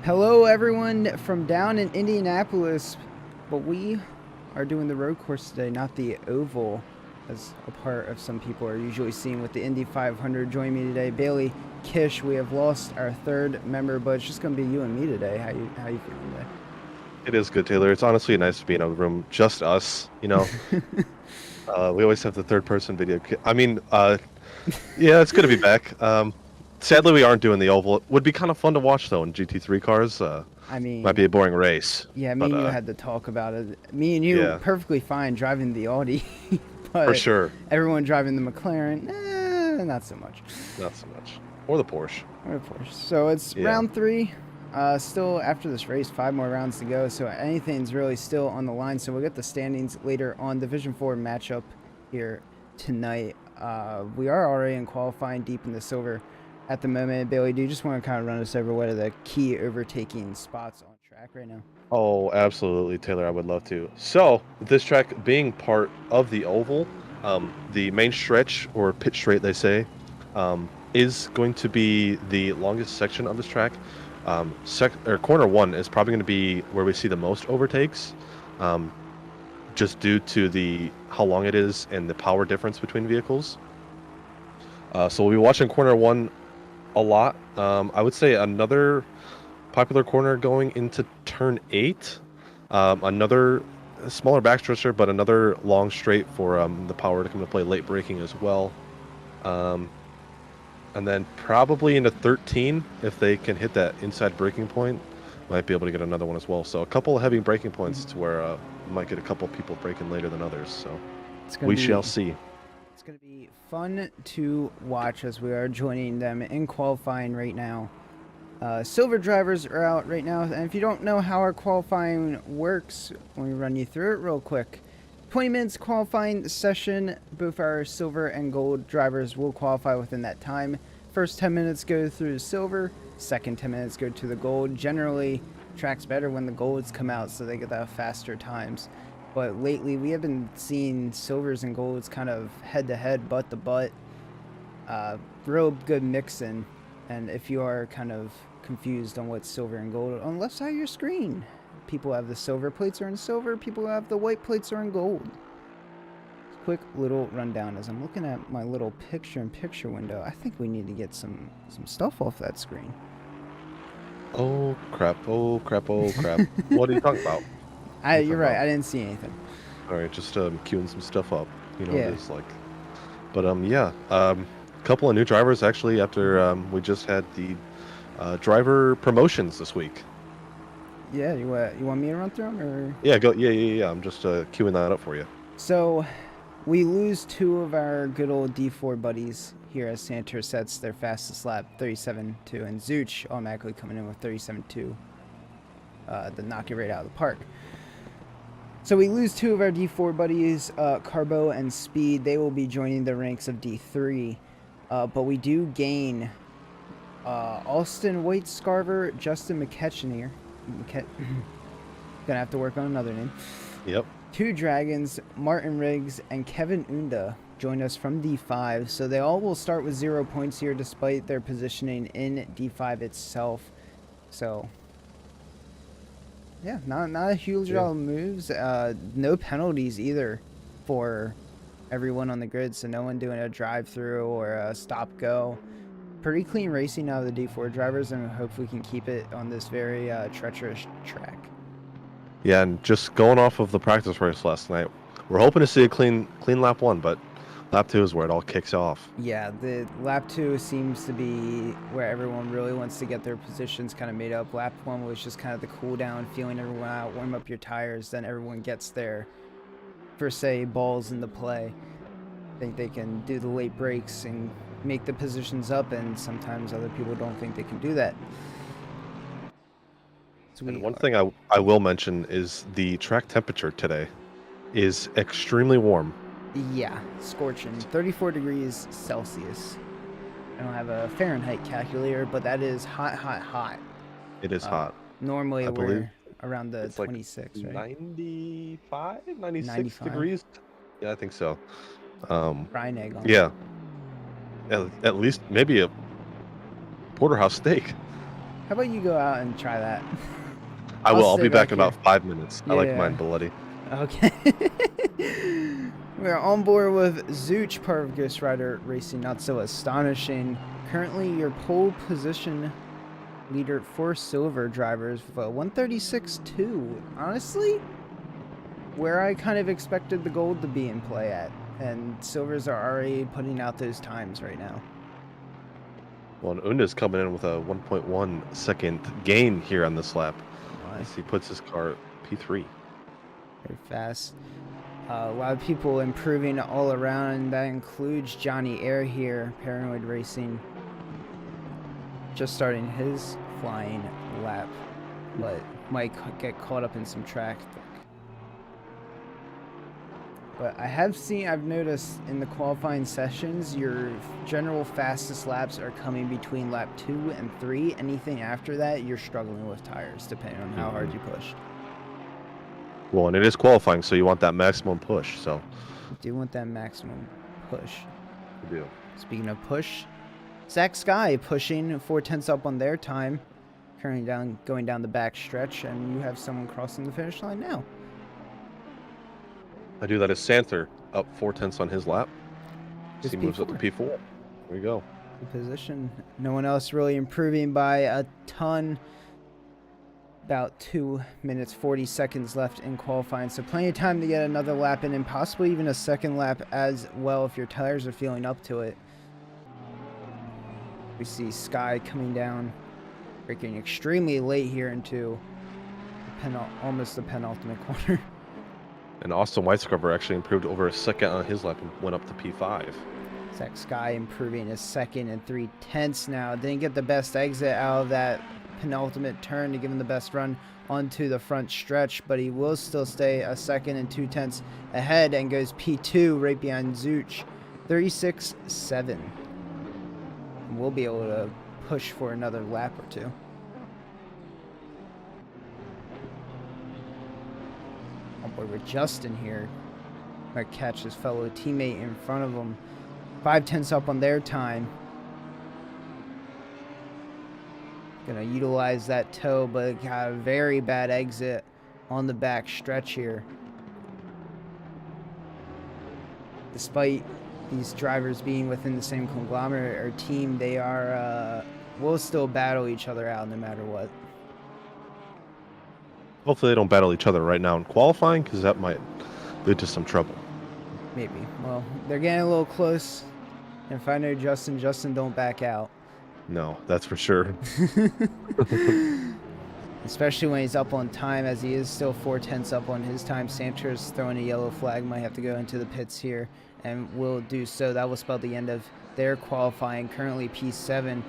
Hello everyone from down in Indianapolis, but we are doing the road course today, not the oval, as a part of some people are usually seeing with the Indy 500. Join me today, Bailey, Kish. We have lost our third member, but it's just going to be you and me today. How you feeling today? It is good, Taylor. It's honestly nice to be in a room, just us, you know. We always have the third person video. Yeah, it's good to be back. Sadly, we aren't doing the oval. It would be kind of fun to watch, though, in GT3 cars. I mean, might be a boring race. Yeah, me and you had to talk about it. Me and you perfectly fine driving the Audi, but for sure. Everyone driving the McLaren, not so much. Not so much. Or the Porsche. So it's round 3. Still after this race, 5 more rounds to go. So anything's really still on the line. So we'll get the standings later on. Division 4 matchup here tonight. We are already in qualifying, deep in the silver at the moment. Bailey, do you just want to kind of run us over what are the key overtaking spots on track right now? Oh, absolutely, Taylor. I would love to. So, this track being part of the oval, the main stretch, or pit straight, they say, is going to be the longest section of this track. Corner 1 is probably going to be where we see the most overtakes, just due to how long it is and the power difference between vehicles. So we'll be watching corner 1 a lot. I would say another popular corner going into turn 8. Another smaller backstretcher, but another long straight for the power to come into play, late braking as well. And then probably into 13, if they can hit that inside braking point, might be able to get another one as well. So a couple of heavy braking points to where might get a couple people braking later than others. So we shall see. It's going to be fun to watch as we are joining them in qualifying right now. Silver drivers are out right now, and if you don't know how our qualifying works, let me run you through it real quick. 20 minutes qualifying session. Both our silver and gold drivers will qualify within that time. First 10 minutes go through the silver, second 10 minutes go to the gold. Generally, track's better when the golds come out, so they get the faster times. But lately, we have been seeing silvers and golds kind of head-to-head, butt-to-butt. Real good mixing. And if you are kind of confused on what's silver and gold, on the left side of your screen, people have the silver plates are in silver, people have the white plates are in gold. Quick little rundown as I'm looking at my little picture-in-picture window. I think we need to get some stuff off that screen. Oh crap! Oh crap! Oh crap! What are you talking about? What are you You're talking right. about? I didn't see anything. All right, just queuing some stuff up. You know what Yeah. it's like. But yeah, couple of new drivers actually after we just had the driver promotions this week. Yeah. You want me to run through them or? Yeah, go. Yeah. I'm just queuing that up for you. So, we lose two of our good old D4 buddies here as Santer sets their fastest lap 37.2, and Zuch automatically coming in with 37.2 to knock it right out of the park. So we lose two of our D4 buddies, Carbo and Speed. They will be joining the ranks of D3. But we do gain Alston White Scarver, Justin McKetchner. Gonna have to work on another name. Yep. Two Dragons, Martin Riggs, and Kevin Unda join us from D5. So they all will start with 0 points here despite their positioning in D5 itself. So yeah, not a huge amount of moves. No penalties either for everyone on the grid. So no one doing a drive-through or a stop-go. Pretty clean racing out of the D4 drivers, and I hope we can keep it on this very treacherous track. Yeah, and just going off of the practice race last night, we're hoping to see a clean lap 1, but lap 2 is where it all kicks off. Yeah, the lap 2 seems to be where everyone really wants to get their positions kind of made up. Lap 1 was just kind of the cool down, feeling everyone out, warm up your tires, then everyone gets their, per se, balls into play. I think they can do the late breaks and make the positions up, and sometimes other people don't think they can do that. So and one thing I will mention is the track temperature today is extremely warm. Yeah, scorching. 34 degrees Celsius. I don't have a Fahrenheit calculator, but that is hot, hot, hot. It is hot. Normally I believe we're around the 26, like right? 95, 96 95. degrees. Yeah, I think so. Brine egg on Yeah. At least maybe a porterhouse steak. How about you go out and try that? I will. I'll be back in here. about 5 minutes. I like mine bloody. Okay. We're on board with Zuch, part of Ghost Rider Racing. Not so astonishing. Currently, your pole position leader for silver drivers with a 136.2. Honestly, where I kind of expected the gold to be in play at. And silvers are already putting out those times right now. Well, and Unda's coming in with a 1.1 second gain here on this lap. Nice. As he puts his car at P3. Very fast. A lot of people improving all around, and that includes Johnny Air here, Paranoid Racing. Just starting his flying lap, but might get caught up in some traffic. But I've noticed in the qualifying sessions, your general fastest laps are coming between lap 2 and 3. Anything after that, you're struggling with tires, depending on how hard you push. Well, and it is qualifying, so you want that maximum push. So You do want that maximum push. you do. Speaking of push, Zach Sky pushing 4/10 up on their time, currently going down the back stretch, and you have someone crossing the finish line now. I do that as Santher up 4/10 on his lap. Just He moves up to P4. There you go. Good position. No one else really improving by a ton. About 2 minutes 40 seconds left in qualifying, so plenty of time to get another lap in, and possibly even a second lap as well if your tires are feeling up to it. We see Sky coming down, breaking extremely late here into almost the penultimate corner. And Austin Whitescarver actually improved over a second on his lap and went up to P5. Zach Sky improving a second and 3/10 now. Didn't get the best exit out of that penultimate turn to give him the best run onto the front stretch, but he will still stay a second and 2/10 ahead and goes P2 right behind Zuch, 36.7. We'll be able to push for another lap or two. On board with Justin here. Might catch his fellow teammate in front of him. 5/10 up on their time. Gonna utilize that toe, but got a very bad exit on the back stretch here. Despite these drivers being within the same conglomerate or team, they are will still battle each other out no matter what. Hopefully they don't battle each other right now in qualifying, because that might lead to some trouble. Maybe. Well, they're getting a little close. And if I know Justin don't back out. No, that's for sure. Especially when he's up on time, as he is still 4/10 up on his time. Sancher's throwing a yellow flag, might have to go into the pits here, and will do so. That will spell the end of their qualifying. Currently P7.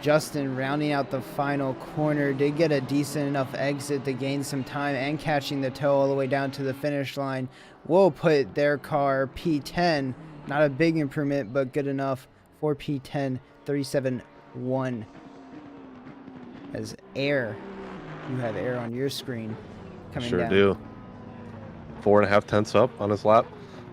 Justin rounding out the final corner, did get a decent enough exit to gain some time and catching the toe all the way down to the finish line. Will put their car P10. Not a big improvement, but good enough for P10, 37-1. As Air, you have Air on your screen coming Sure down. do. 4.5 tenths up on his lap.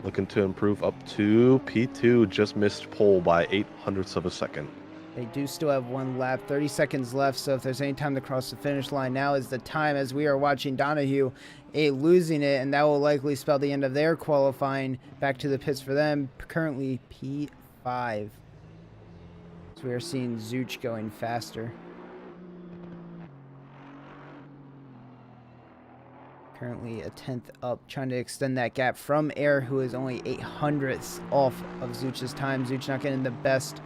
Looking to improve up to P2. Just missed pole by 0.08 of a second. They do still have one lap, 30 seconds left, so if there's any time to cross the finish line, now is the time, as we are watching Donahue losing it, and that will likely spell the end of their qualifying. Back to the pits for them, currently P5. So we are seeing Zuch going faster. Currently a 10th up, trying to extend that gap from Air, who is only 0.08 off of Zuch's time. Zuch not getting the best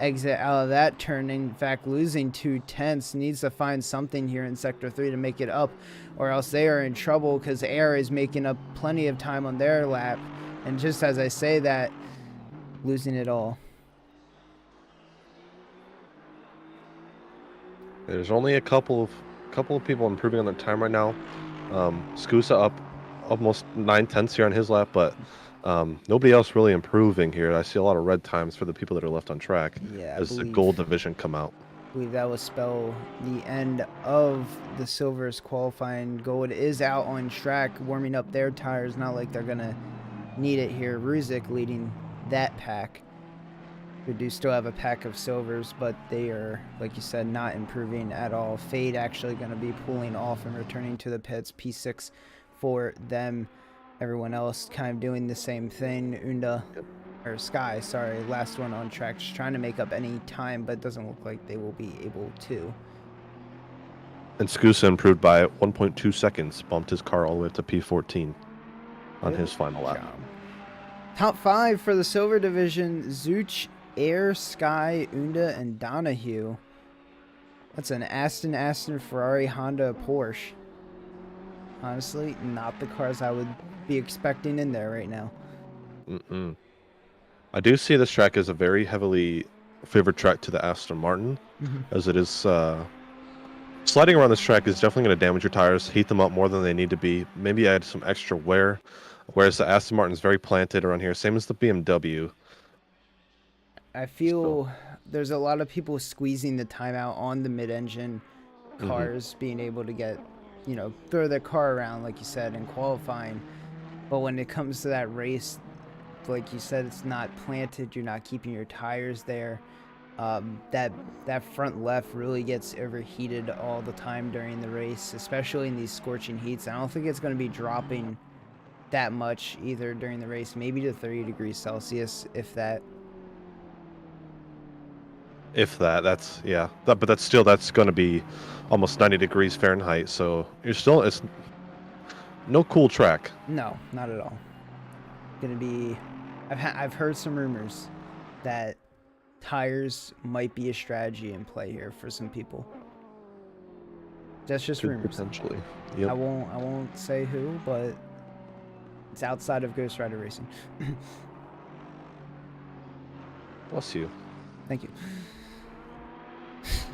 exit out of that turn. In fact, losing 2/10, needs to find something here in Sector 3 to make it up, or else they are in trouble, because Air is making up plenty of time on their lap. And just as I say that, losing it all. There's only a couple of people improving on their time right now. Skusa up almost 9 tenths here on his lap, but nobody else really improving here. I see a lot of red times for the people that are left on track as the gold division come out. I believe that will spell the end of the Silver's qualifying. Gold is out on track, warming up their tires. Not like they're going to need it here. Ruzic leading that pack. We do still have a pack of Silvers, but they are, like you said, not improving at all. Fade actually going to be pulling off and returning to the pits. P6 for them. Everyone else kind of doing the same thing. Unda, or Sky, sorry, last one on track, just trying to make up any time, but it doesn't look like they will be able to. And Skusa improved by 1.2 seconds, bumped his car all the way up to P14 on his final lap. Top 5 for the Silver Division: Zuch, Air, Sky, Unda, and Donahue. That's an Aston, Ferrari, Honda, Porsche. Honestly, not the cars I would be expecting in there right now. I do see this track as a very heavily favored track to the Aston Martin, as it is sliding around this track is definitely going to damage your tires, heat them up more than they need to be, maybe add some extra wear, whereas the Aston Martin is very planted around here, same as the BMW. I feel there's a lot of people squeezing the time out on the mid-engine cars, being able to get, you know, throw their car around, like you said, in qualifying. But when it comes to that race, like you said, it's not planted. You're not keeping your tires there. That front left really gets overheated all the time during the race, especially in these scorching heats. I don't think it's going to be dropping that much either during the race, maybe to 30 degrees Celsius, if that. If that, that's, yeah. But that's going to be almost 90 degrees Fahrenheit, so it's no cool track. No, not at all. Gonna be, I've heard some rumors that tires might be a strategy in play here for some people. That's just rumors. Potentially. Yep. I won't say who, but it's outside of Ghost Rider Racing. Bless you. Thank you.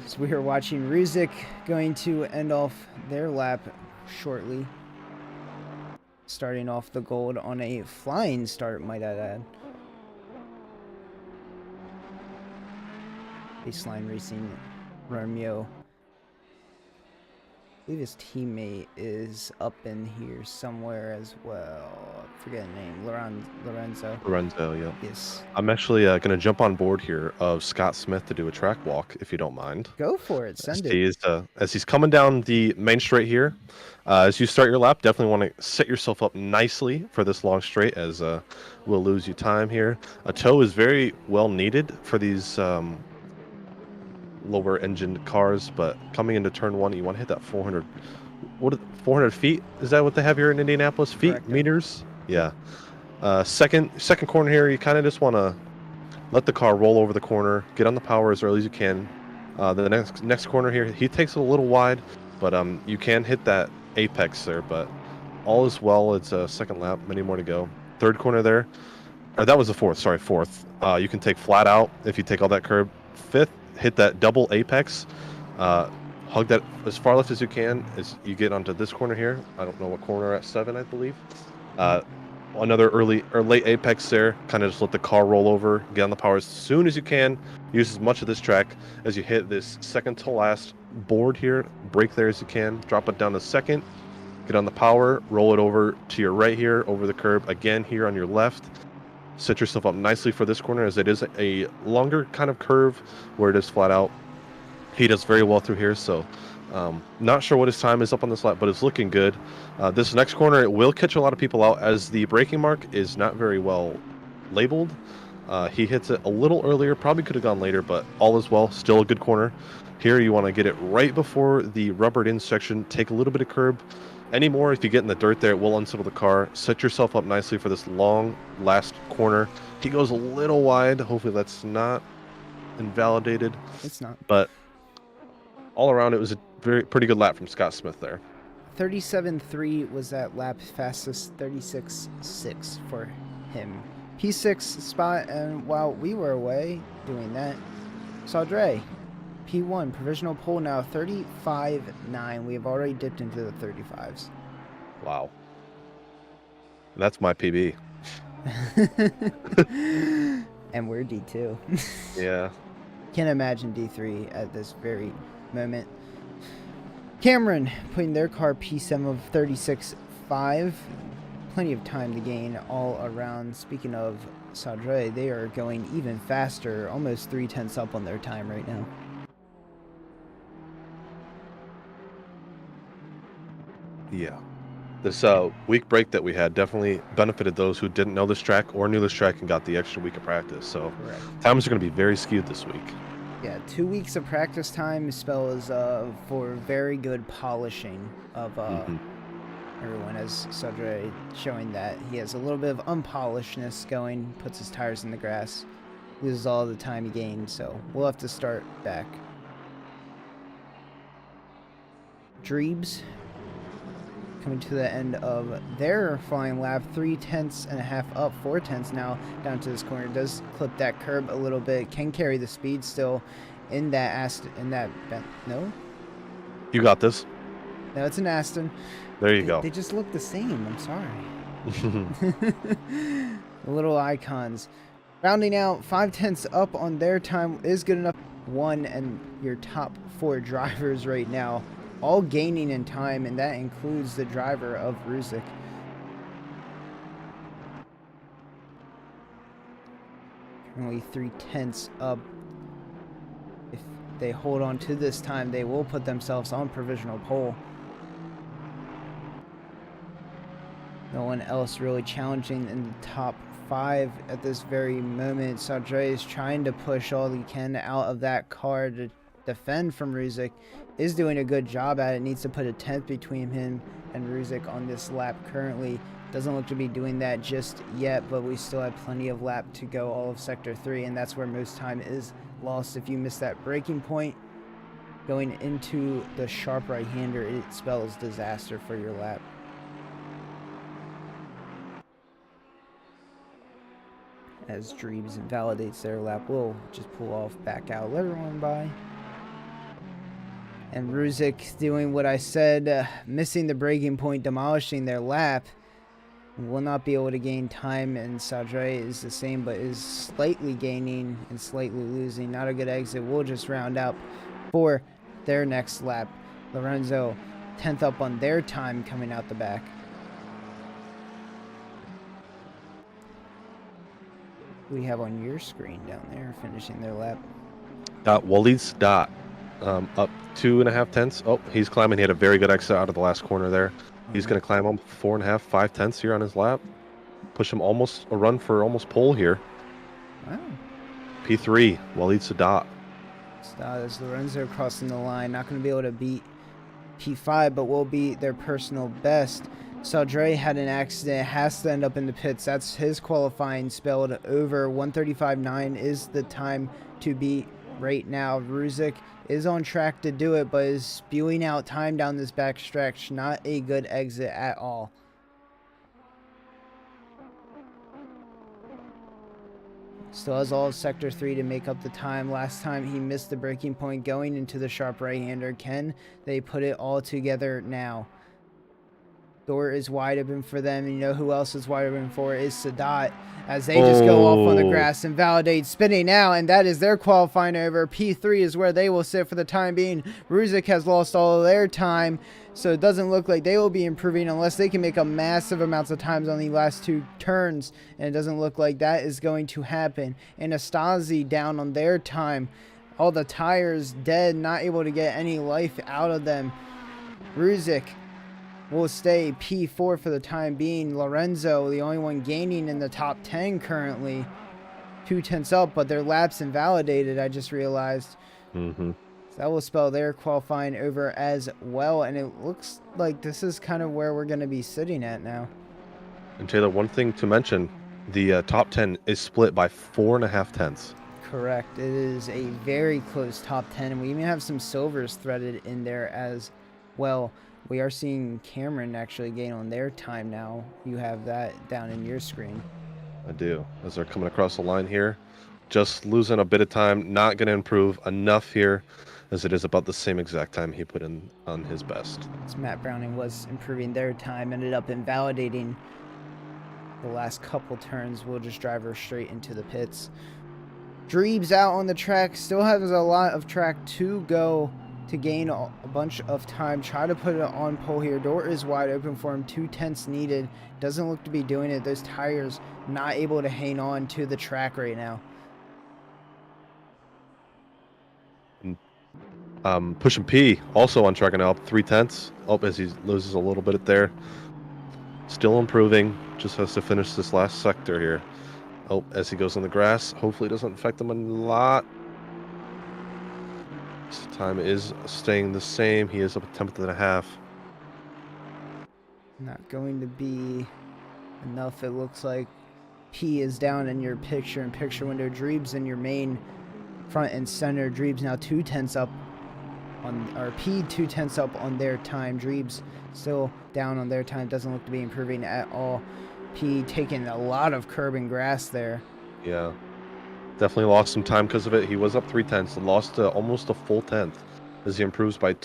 So we are watching Ruzic going to end off their lap shortly. Starting off the gold on a flying start, might I add. Baseline Racing, Romeo. I believe his teammate is up in here somewhere as well. I forget the name. Lorenzo, yeah. Yes. I'm actually going to jump on board here of Scott Smith to do a track walk, if you don't mind. Go for it. Send it. As he's coming down the main straight here, as you start your lap, definitely want to set yourself up nicely for this long straight, as we'll lose you time here. A toe is very well needed for these lower engine cars, but coming into turn 1, you want to hit that 400 what 400 feet? Is that what they have here in Indianapolis? Feet, Correcto. meters? Yeah. Second corner here, you kind of just want to let the car roll over the corner, get on the power as early as you can. The next corner here, he takes it a little wide, but you can hit that apex there. But all is well. It's a second lap, many more to go. Third corner there, or that was the fourth. Sorry, fourth. You can take flat out if you take all that curb. Fifth, hit that double apex. Hug that as far left as you can as you get onto this corner here. I don't know what corner at 7, I believe. Another early or late apex there. Kind of just let the car roll over, get on the power as soon as you can. Use as much of this track as you hit this second to last board here. Brake there as you can. Drop it down to second. Get on the power. Roll it over to your right here, over the curb. Again here on your left. Set yourself up nicely for this corner as it is a longer kind of curve where it is flat out. He does very well through here, so not sure what his time is up on this lap, but it's looking good. This next corner, it will catch a lot of people out as the braking mark is not very well labeled. He hits it a little earlier, probably could have gone later, but all is well. Still a good corner. Here you want to get it right before the rubbered in section. Take a little bit of curb. Any more, if you get in the dirt there, it will unsettle the car. Set yourself up nicely for this long last corner. He goes a little wide. Hopefully that's not invalidated. It's not. But all around, it was a pretty good lap from Scott Smith there. 37.3 was that lap fastest. 36.6 for him. P6 spot, and while we were away doing that, Saudre, P1 provisional pole now 35.9. We have already dipped into the 35s. Wow, that's my PB. And we're D2. Yeah. Can't imagine D3 at this very moment. Cameron putting their car P7 of 36.5. Plenty of time to gain all around. Speaking of Saudre, they are going even faster, almost 3/10 up on their time right now. Yeah. This week break that we had definitely benefited those who didn't know this track or knew this track and got the extra week of practice. So Correct. times are going to be very skewed this week. Yeah, 2 weeks of practice time spells for very good polishing of everyone, as Saudre showing that he has a little bit of unpolishedness going, puts his tires in the grass, loses all the time he gained, so we'll have to start back. Dreebs coming to the end of their flying lap, 3/10.5 up, 4/10 now down to this corner. Does clip that curb a little bit, can carry the speed still in that no, You got this. no, it's an Aston. There you go. They just look the same. I'm sorry. The little icons. Rounding out, 5/10 up on their time is good enough. One and your top 4 drivers right now, all gaining in time, and that includes the driver of Ruzic. Only 3/10 up. If they hold on to this time, they will put themselves on provisional pole. No one else really challenging in the top 5 at this very moment. Saudre is trying to push all he can out of that car to defend from Ruzic. Is doing a good job at it. Needs to put a 10th between him and Ruzic on this lap currently. Doesn't look to be doing that just yet, but we still have plenty of lap to go, all of sector 3, and that's where most time is lost. If you miss that braking point going into the sharp right-hander, it spells disaster for your lap. As Dreebs invalidates their lap, we'll just pull off, back out, let everyone by. And Ruzic doing what I said, missing the braking point, demolishing their lap. Will not be able to gain time, and Saudre is the same, but is slightly gaining and slightly losing. Not a good exit. We'll just round out for their next lap. Lorenzo, 10th up on their time coming out the back. We have on your screen down there finishing their lap. Walid Sadat up 2.5 tenths. Oh, he's climbing. He had a very good exit out of the last corner there. He's going to climb on 4.5, 5 tenths here on his lap. Push him almost a run for almost pole here. Wow. P3, Walid Sadat. Sadat as Lorenzo crossing the line. Not going to be able to beat P5, but will be their personal best. Saldre had an accident, has to end up in the pits. That's his qualifying spelled over. 135.9 is the time to beat right now. Ruzic is on track to do it, but is spewing out time down this back stretch. Not a good exit at all. Still has all of sector 3 to make up the time. Last time he missed the breaking point going into the sharp right-hander. Can they put it all together now? Door is wide open for them. You know who else is wide open for is Sadat, as they just go off on the grass and validate spinning now, and that is their qualifying over. P3 is where they will sit for the time being. Ruzic has lost all of their time, so it doesn't look like they will be improving unless they can make a massive amounts of times on the last 2 turns, and it doesn't look like that is going to happen. Anastasi down on their time. All the tires dead, not able to get any life out of them. Ruzic will stay P4 for the time being. Lorenzo, the only one gaining in the top 10 currently. 2/10 up, but their laps invalidated, I just realized. So that will spell their qualifying over as well, and it looks like this is kind of where we're going to be sitting at now. And Taylor, one thing to mention, the top 10 is split by 4.5 tenths. Correct. It is a very close top 10, and we even have some silvers threaded in there as well. We are seeing Cameron actually gain on their time now. You have that down in your screen. I do, as they're coming across the line here. Just losing a bit of time, not going to improve enough here, as it is about the same exact time he put in on his best. As Matt Browning was improving their time, ended up invalidating the last couple turns. We'll just drive her straight into the pits. Dreeb's out on the track, still has a lot of track to go to gain a bunch of time. Try to put it on pole here. Door is wide open for him. 2/10 needed. Doesn't look to be doing it. Those tires not able to hang on to the track right now. Pushing P also on track and up 3/10 up as he loses a little bit there. Still improving. Just has to finish this last sector here. Oh, as he goes on the grass. Hopefully it doesn't affect him a lot. His time is staying the same. He is up a 10.5. Not going to be enough, it looks like. P is down in your picture window. Dreeb's in your main front and center. Dreeb's now 2/10 up on, or P 2/10 up on their time. Dreeb's still down on their time. Doesn't look to be improving at all. P taking a lot of curb and grass there. Yeah. Definitely lost some time because of it. He was up 3/10 and lost almost a full tenth as he improves by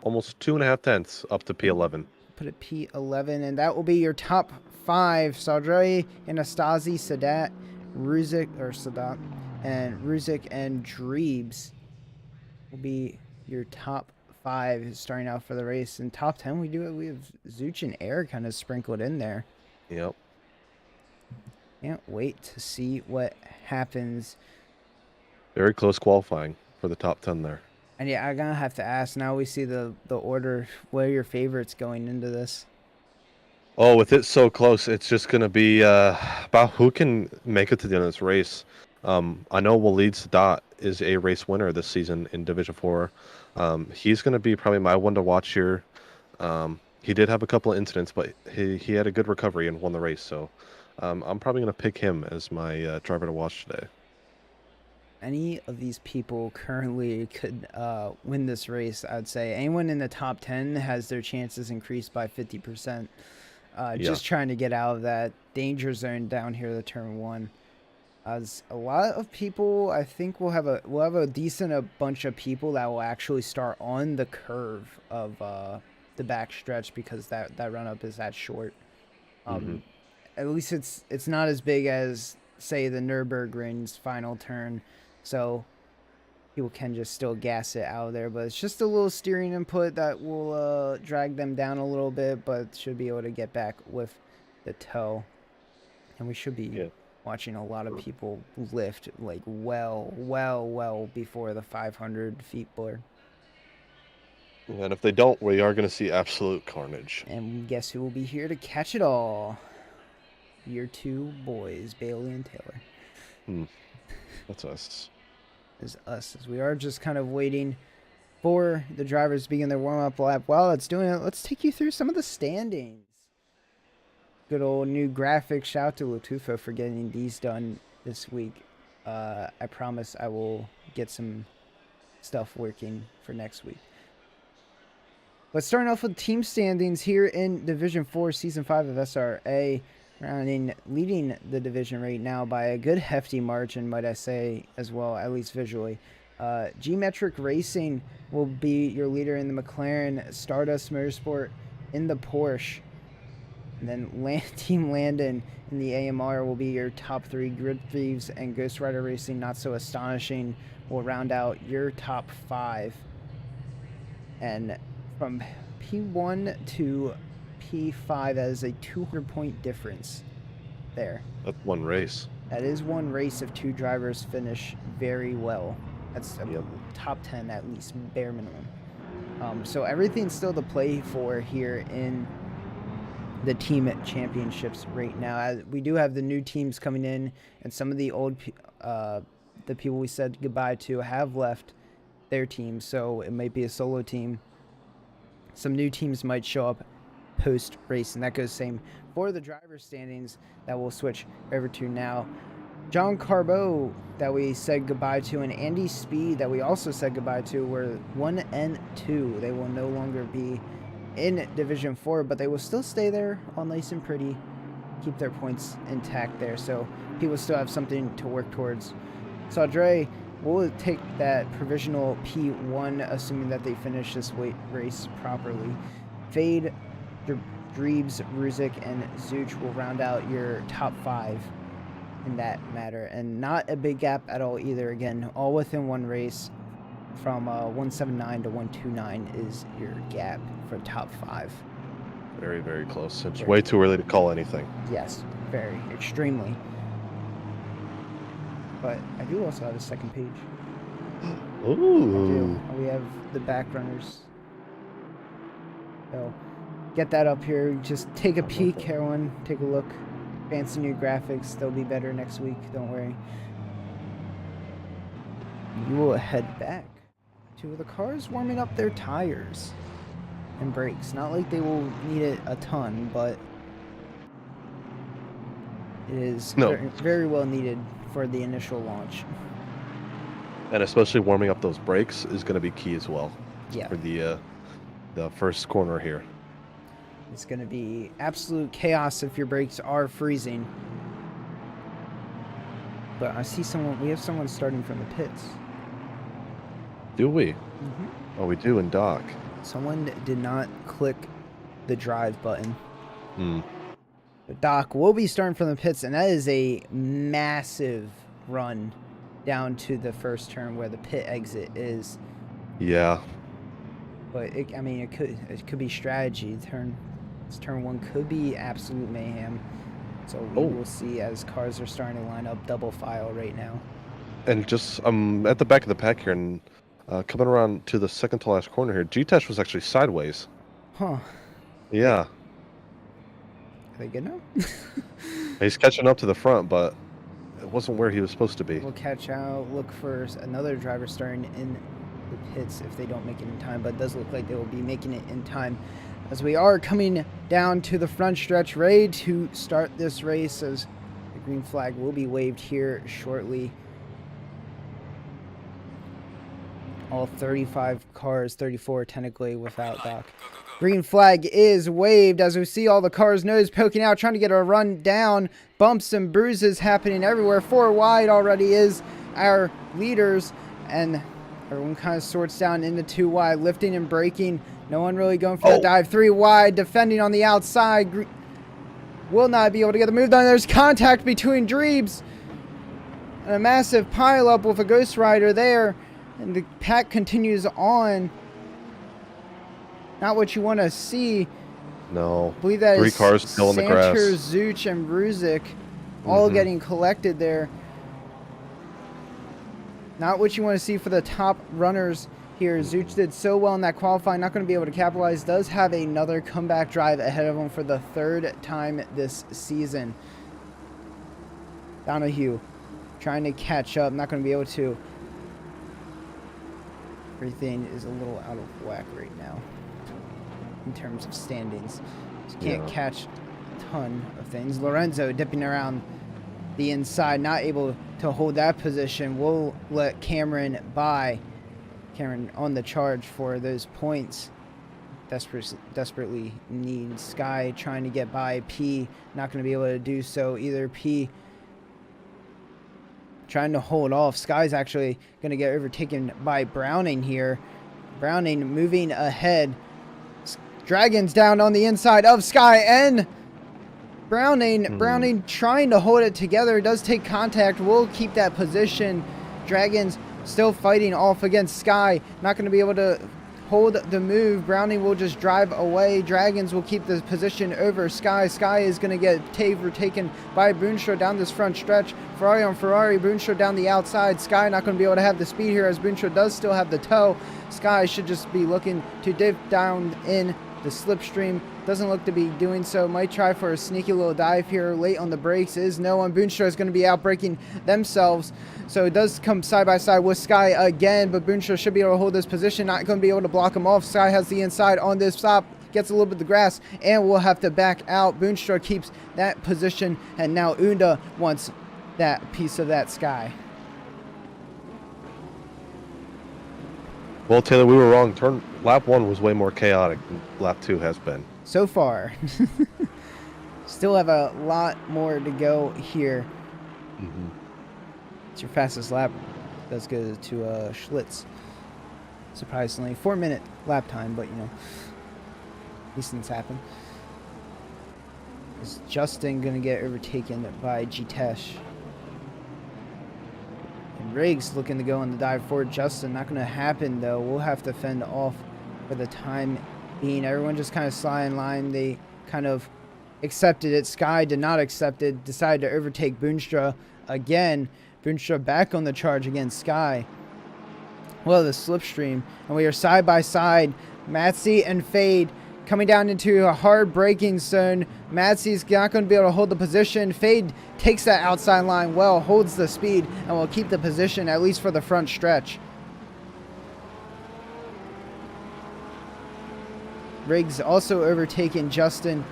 almost 2.5 tenths up to P11. Put it P11, and that will be your top 5. Saldre, Anastasi, Sadat, Sadat, and Dreebs will be your top 5 starting out for the race. In top 10, we have Zuch and Air kind of sprinkled in there. Yep. Can't wait to see what happens. Very close qualifying for the top 10 there. And yeah, I'm gonna have to ask, now we see the order, what are your favorites going into this? Oh, with it so close, it's just going to be about who can make it to the end of this race. I know Waleed Sadat is a race winner this season in Division 4. He's going to be probably my one to watch here. He did have a couple of incidents, but he had a good recovery and won the race. So I'm probably going to pick him as my driver to watch today. Any of these people currently could win this race, I'd say. Anyone in the top 10 has their chances increased by 50%. Just trying to get out of that danger zone down here to turn 1. As a lot of people, I think we'll have a decent bunch of people that will actually start on the curve of the back stretch, because that run up is that short. At least it's not as big as, say, the Nürburgring's final turn, so people can just still gas it out of there. But it's just a little steering input that will drag them down a little bit, but should be able to get back with the toe. And we should be watching a lot of people lift like well before the 500 feet board. And if they don't, we are going to see absolute carnage. And guess who will be here to catch it all? Your 2 boys, Bailey and Taylor. That's us. Is us, as we are just kind of waiting for the drivers begin their warm-up lap. While it's doing it, let's take you through some of the standings. Good old new graphics. Shout out to Latufo for getting these done this week. I promise I will get some stuff working for next week. Let's start off with team standings here in Division 4, Season 5 of SRA. Leading the division right now by a good hefty margin, might I say, as well, at least visually. G-Metric Racing will be your leader in the McLaren, Stardust Motorsport in the Porsche. And then Team Landon in the AMR will be your top 3. Grid Thieves and Ghost Rider Racing, not so astonishing, will round out your top 5. And from P1 to P5, that is a 200-point difference there. That's one race. That is one race if 2 drivers finish very well. That's a top 10 at least, bare minimum. So everything's still to play for here in the team championships right now. As we do have the new teams coming in, and some of the old the people we said goodbye to have left their team, so it might be a solo team. Some new teams might show up post race, and that goes same for the driver standings that we'll switch over to now. John Carbo that we said goodbye to, and Andy Speed that we also said goodbye to, were 1 and 2. They will no longer be in Division 4, but they will still stay there all nice and pretty, keep their points intact there, so people still have something to work towards. Saudre will take that provisional P1, assuming that they finish this race properly. Fade, Dreebs, Ruzik, and Zuch will round out your top 5 in that matter, and not a big gap at all either. Again, all within one race. From 179 to 129 is your gap for top 5. Very, very close. It's way too early to call anything. Yes, very, extremely. But I do also have a second page. Ooh. We have the back runners. So get that up here. Just take a peek, everyone. Take a look. Fancy new graphics. They'll be better next week. Don't worry. You will head back to the cars warming up their tires and brakes. Not like they will need it a ton, but it is very, very well needed for the initial launch. And especially warming up those brakes is going to be key as well. Yeah. For the first corner here. It's going to be absolute chaos if your brakes are freezing. But I see someone. We have someone starting from the pits. Do we? Mm-hmm. Oh, we do in dock. Someone did not click the drive button. But Doc will be starting from the pits, and that is a massive run down to the first turn where the pit exit is. Yeah. But it could be strategy. Turn 1 could be absolute mayhem. So we will see as cars are starting to line up double file right now. And just at the back of the pack here, and coming around to the second to last corner here, G-Tesh was actually sideways. Huh. Yeah. Are they good now? He's catching up to the front, but it wasn't where he was supposed to be. We'll catch out, look for another driver starting in the pits if they don't make it in time, but it does look like they will be making it in time. As we are coming down to the front stretch, ready to start this race, as the green flag will be waved here shortly. All 35 cars, 34 technically without Doc. Green flag is waved as we see all the cars' nose poking out, trying to get a run down. Bumps and bruises happening everywhere. 4 wide already is our leaders, and everyone kind of sorts down into 2 wide, lifting and braking. No one really going for the dive. 3 wide, defending on the outside. Will not be able to get the move done. There's contact between Dreebs and a massive pileup with a Ghost Rider there. And the pack continues on. Not what you want to see. No. I believe that 3 is cars still in the grass. Sancher, Zuch, and Ruzik all getting collected there. Not what you want to see for the top runners here. Zuch did so well in that qualifying, not going to be able to capitalize. Does have another comeback drive ahead of him for the 3rd time this season. Donahue trying to catch up, not going to be able to. Everything is a little out of whack right now in terms of standings. So can't catch a ton of things. Lorenzo dipping around the inside, not able to hold that position. We'll let Cameron by. Cameron on the charge for those points. Desperately needs Sky trying to get by P. Not going to be able to do so either. P trying to hold off. Sky's actually going to get overtaken by Browning here. Browning moving ahead. Dragons down on the inside of Sky and Browning trying to hold it together. Does take contact. Will keep that position. Dragons still fighting off against Sky. Not going to be able to hold the move. Browning will just drive away. Dragons will keep the position over Sky. Sky is going to get overtaken by Boonstra down this front stretch. Ferrari on Ferrari. Boonstra down the outside. Sky not going to be able to have the speed here as Boonstra does still have the toe. Sky should just be looking to dip down in the slipstream. Doesn't look to be doing so. Might try for a sneaky little dive here. Late on the brakes is no one. Boonstra is going to be outbraking themselves. So it does come side by side with Sky again, but Boonstra should be able to hold this position. Not going to be able to block him off. Sky has the inside on this stop. Gets a little bit of the grass and will have to back out. Boonstra keeps that position, and now Unda wants that piece of that Sky. Well, Taylor, we were wrong. Lap 1 was way more chaotic than lap 2 has been. So far. Still have a lot more to go here. It's your fastest lap. Does go to Schlitz. Surprisingly. 4-minute lap time, but you know, these things happen. Is Justin going to get overtaken by Jitesh? And Riggs looking to go in the dive forward. Justin, not going to happen though. We'll have to fend off for the time being. Everyone just kind of slide in line. They kind of accepted it. Sky did not accept it. Decided to overtake Boonstra again. Boonstra back on the charge against Sky. Well, the slipstream. And we are side by side. Matsy and Fade coming down into a hard braking zone. Matsy's not going to be able to hold the position. Fade takes that outside line well, holds the speed, and will keep the position at least for the front stretch. Riggs also overtaking Justin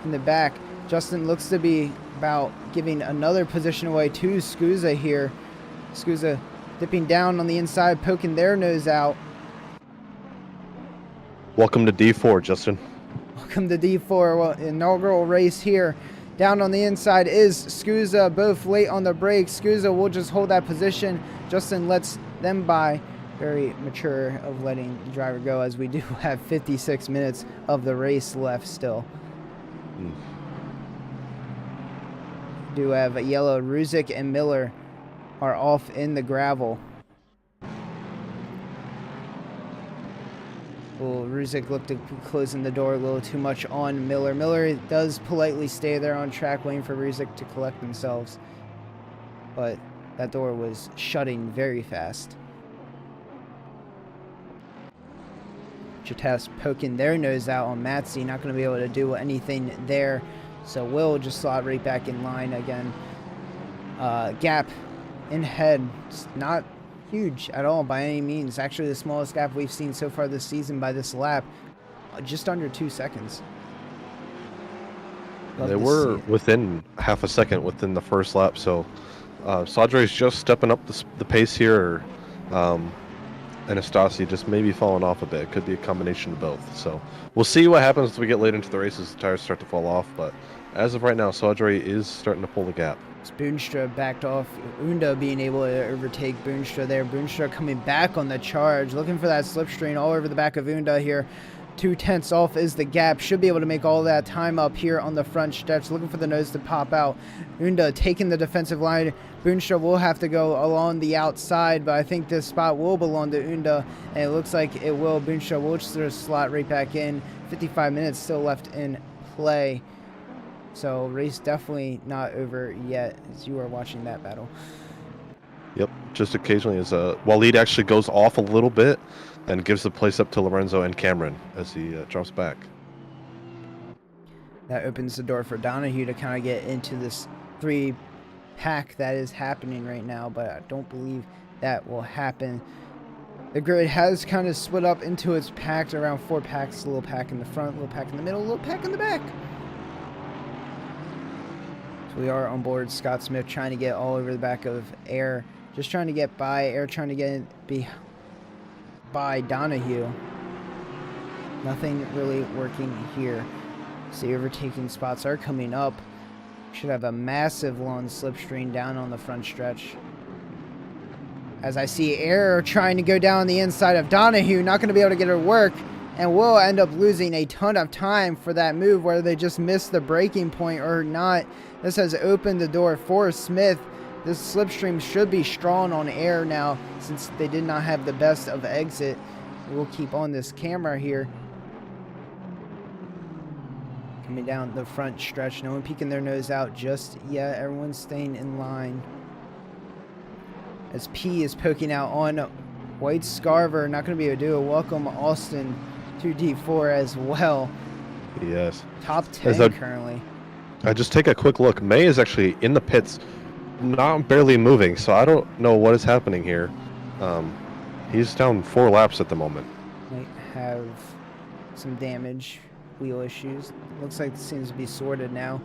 in the back. Justin looks to be about giving another position away to Scusa here. Scusa dipping down on the inside, poking their nose out. Welcome to D4, Justin. Welcome to D4. Well, inaugural race here. Down on the inside is Scusa, both late on the brakes. Scusa will just hold that position. Justin lets them by. Very mature of letting the driver go, as we do have 56 minutes of the race left still. Do have a yellow. Ruzick and Miller are off in the gravel. Well, Ruzick looked to be closing the door a little too much on Miller. Miller does politely stay there on track waiting for Ruzick to collect themselves. But that door was shutting very fast. Jitesh poking their nose out on Matsy. Not going to be able to do anything there. So Will just slot right back in line again. Gap in head. It's not huge at all by any means. Actually the smallest gap we've seen so far this season by this lap. Just under 2 seconds. They were within half a second within the first lap. So Sadre's just stepping up the pace here. Anastasi just maybe falling off a bit. It could be a combination of both. So we'll see what happens as we get later into the race as the tires start to fall off. But as of right now, Sadre is starting to pull the gap. Boonstra backed off. Unda being able to overtake Boonstra there. Boonstra coming back on the charge. Looking for that slipstream all over the back of Unda here. 2/10 off is the gap. Should be able to make all that time up here on the front stretch. Looking for the nose to pop out. Unda taking the defensive line. Boonstra will have to go along the outside, but I think this spot will belong to Unda, and it looks like it will. Boonstra will just slot right back in. 55 minutes still left in play. So race definitely not over yet as you are watching that battle. Yep, just occasionally as Waleed actually goes off a little bit and gives the place up to Lorenzo and Cameron as he drops back. That opens the door for Donahue to kind of get into this 3-pack that is happening right now, but I don't believe that will happen. The grid has kind of split up into its packed around 4 packs. A little pack in the front, a little pack in the middle, a little pack in the back. So we are on board. Scott Smith trying to get all over the back of Air. Just trying to get by. Air trying to get by Donahue. Nothing really working here. So the overtaking spots are coming up. Should have a massive long slipstream down on the front stretch. As I see Air trying to go down the inside of Donahue, not going to be able to get her work, and will end up losing a ton of time for that move, whether they just missed the braking point or not. This has opened the door for Smith. This slipstream should be strong on Air now, since they did not have the best of exit. We'll keep on this camera here. Coming down the front stretch, no one peeking their nose out just yet. Everyone's staying in line. As P is poking out on White Scarver, not going to be able to do it. Welcome Austin to D4 as well. Yes. Top 10 currently. I just take a quick look. May is actually in the pits, not barely moving, so I don't know what is happening here. He's down 4 laps at the moment. Might have some damage, wheel issues. Looks like it seems to be sorted now.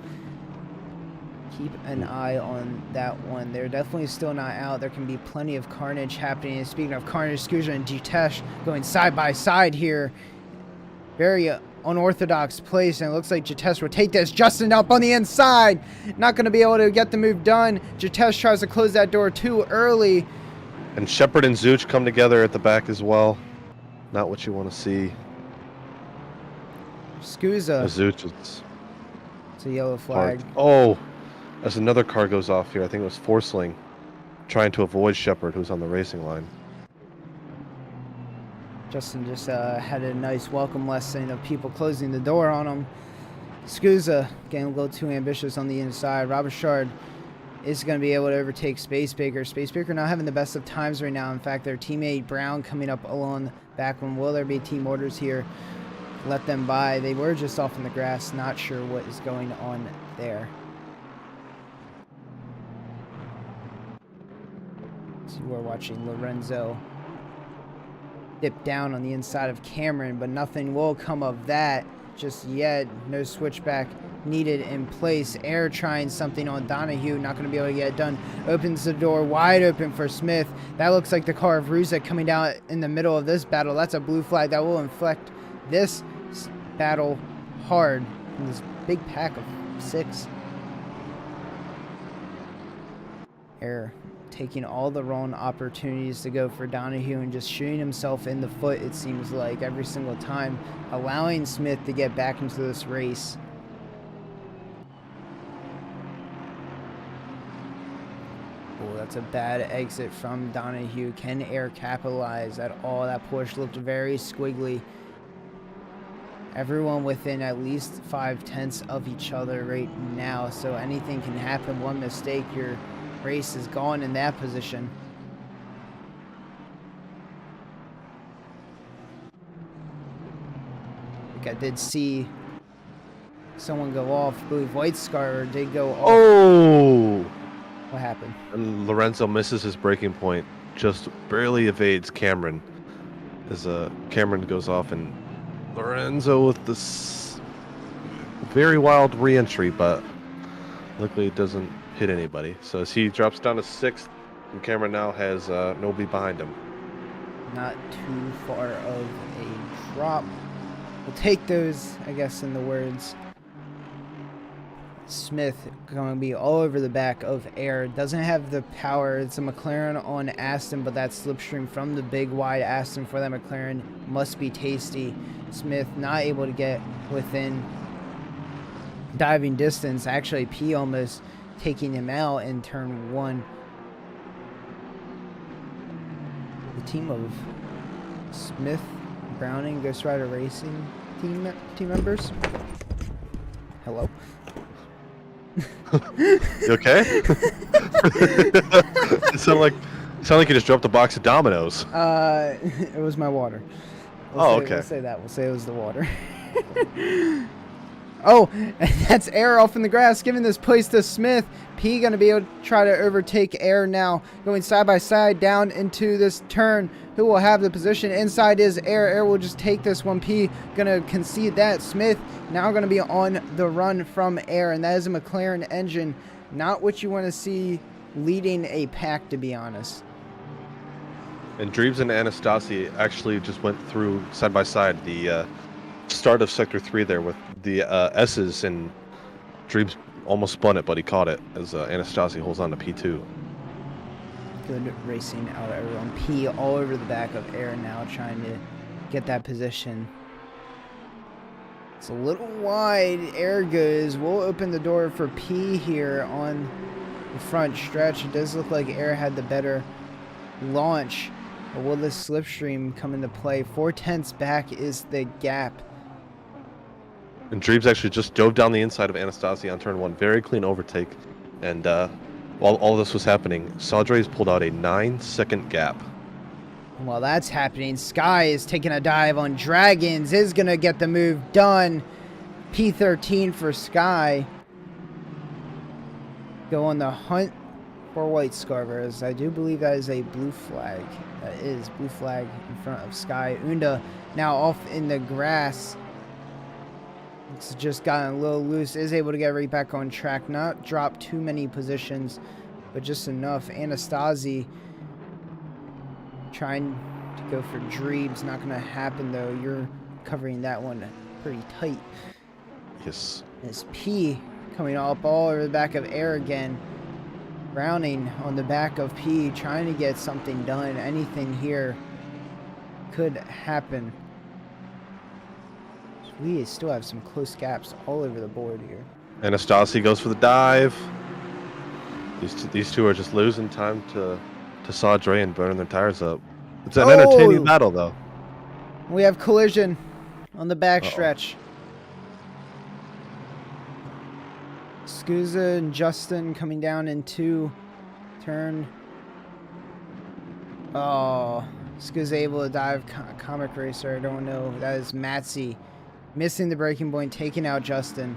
Keep an eye on that one. They're definitely still not out. There can be plenty of carnage happening. And speaking of carnage, Scusa and Jitesh going side by side here. Very unorthodox place, and it looks like Jitesh will take this. Justin up on the inside. Not going to be able to get the move done. Jitesh tries to close that door too early. And Shepard and Zuch come together at the back as well. Not what you want to see. Scusa. Zuch, it's a yellow flag. Oh, as another car goes off here. I think it was Forceling trying to avoid Shepard, who's on the racing line. Justin just had a nice welcome lesson of people closing the door on him. Scusa getting a little too ambitious on the inside. Robichard is going to be able to overtake Spacebaker. Spacebaker not having the best of times right now. In fact, their teammate Brown coming up along the back one. Will there be team orders here? Let them by. They were just off in the grass. Not sure what is going on there. So we're watching Lorenzo dip down on the inside of Cameron, but nothing will come of that just yet. No switchback needed in place. Air trying something on Donahue, not going to be able to get it done. Opens the door wide open for Smith. That looks like the car of Ruzek coming down in the middle of this battle. That's a blue flag that will inflect this battle hard in this big pack of 6. Air taking all the wrong opportunities to go for Donahue and just shooting himself in the foot, it seems like, every single time, allowing Smith to get back into this race. Oh, that's a bad exit from Donahue. Can Air capitalize at all? That Porsche looked very squiggly. Everyone within at least 5/10 of each other right now, so anything can happen. One mistake, your race is gone in that position. I think I did see someone go off. I believe White Scar did go off. Oh! What happened? And Lorenzo misses his braking point. Just barely evades Cameron. As Cameron goes off, and Lorenzo with this very wild re-entry, but luckily it doesn't hit anybody. So as he drops down to 6th, and Cameron now has nobody behind him. Not too far of a drop. We'll take those, I guess, in the words. Smith going to be all over the back of Air. Doesn't have the power. It's a McLaren on Aston, but that slipstream from the big wide Aston for that McLaren must be tasty. Smith not able to get within diving distance. Actually, P almost taking him out in turn 1. The team of Smith, Browning, Ghost Rider Racing team members. Hello. You okay? It sounded like you just dropped a box of Dominoes. It was my water. We'll say it was the water. Oh, and that's Air off in the grass, giving this place to Smith. P going to be able to try to overtake Air now, going side by side down into this turn. Who will have the position? Inside is Air. Air will just take this one. P going to concede that. Smith now going to be on the run from Air, and that is a McLaren engine. Not what you want to see leading a pack, to be honest. And Dreves and Anastasi actually just went through side by side the start of Sector 3 there with the S's, and Dreves almost spun it, but he caught it as Anastasi holds on to P2. Good racing out of everyone. P all over the back of Air now, trying to get that position. It's a little wide. Air goes. We'll open the door for P here on the front stretch. It does look like Air had the better launch. But will this slipstream come into play? 4/10 back is the gap. And Dreves actually just dove down the inside of Anastasi on turn 1. Very clean overtake. And while all this was happening, Sadre's pulled out a 9-second gap. While that's happening, Sky is taking a dive on Dragons. Is going to get the move done. P13 for Sky. Go on the hunt for White Scarvers. I do believe that is a blue flag. That is blue flag in front of Sky. Unda now off in the grass. It's just gotten a little loose. Is able to get right back on track. Not drop too many positions, but just enough. Anastasi trying to go for Dreebs. Not going to happen, though. You're covering that one pretty tight. Yes. As P coming up all over the back of Air again. Browning on the back of P, trying to get something done. Anything here could happen. We still have some close gaps all over the board here. Anastasi goes for the dive. These two are just losing time to Sadre and burning their tires up. It's an entertaining battle, though. We have collision on the back stretch. Scusa and Justin coming down into turn. Oh, Scusa able to dive. Comic Racer, I don't know. That is Matsy missing the breaking point, taking out Justin.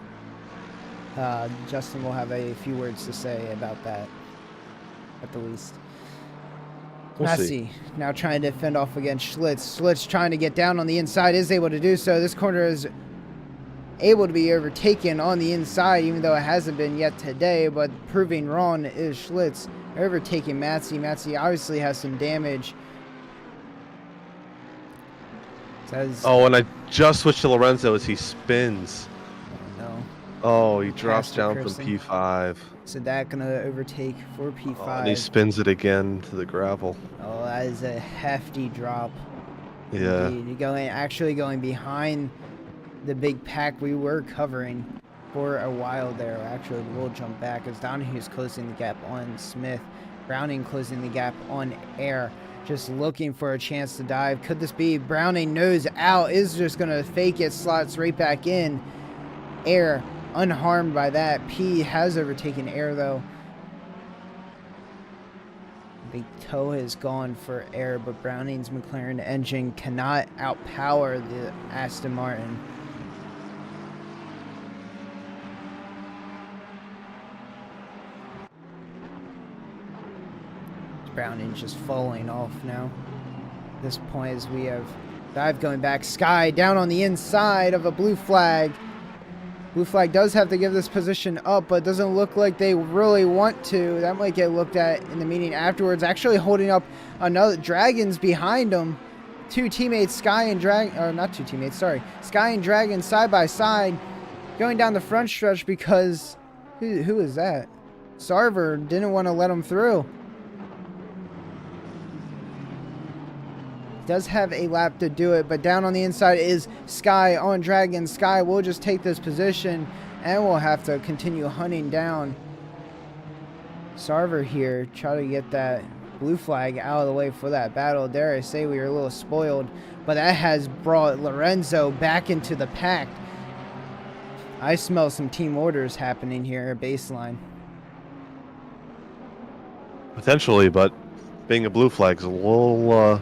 Justin will have a few words to say about that, at the least. Massey now trying to fend off against Schlitz. Schlitz trying to get down on the inside, is able to do so. This corner is able to be overtaken on the inside, even though it hasn't been yet today, but proving wrong is Schlitz overtaking Matsy. Matsy obviously has some damage. Oh, and I just switched to Lorenzo as he spins. Oh, no. Oh, he drops down from P5. So that gonna overtake for P5. Oh, and he spins it again to the gravel. Oh, that is a hefty drop. Yeah. Actually going behind the big pack we were covering for a while there. Actually, we'll jump back as Donahue's closing the gap on Smith. Browning closing the gap on Air. Just looking for a chance to dive. Could this be? Browning nose out. Is just going to fake it. Slots right back in. Air unharmed by that. P has overtaken Air, though. Big toe has gone for Air, but Browning's McLaren engine cannot outpower the Aston Martin. Browning's just falling off now. At this point, as we have dive going back. Sky down on the inside of a blue flag. Blue flag does have to give this position up, but doesn't look like they really want to. That might get looked at in the meeting afterwards. Actually holding up another Dragons behind them. Two teammates, Sky and Dragon, or not two teammates, sorry. Sky and Dragon side by side going down the front stretch because who is that? Sarver didn't want to let him through. Does have a lap to do it, but down on the inside is Sky on Dragon. Sky will just take this position and we'll have to continue hunting down Sarver here. Try to get that blue flag out of the way for that battle. Dare I say we were a little spoiled, but that has brought Lorenzo back into the pack. I smell some team orders happening here at baseline. Potentially, but being a blue flag is a little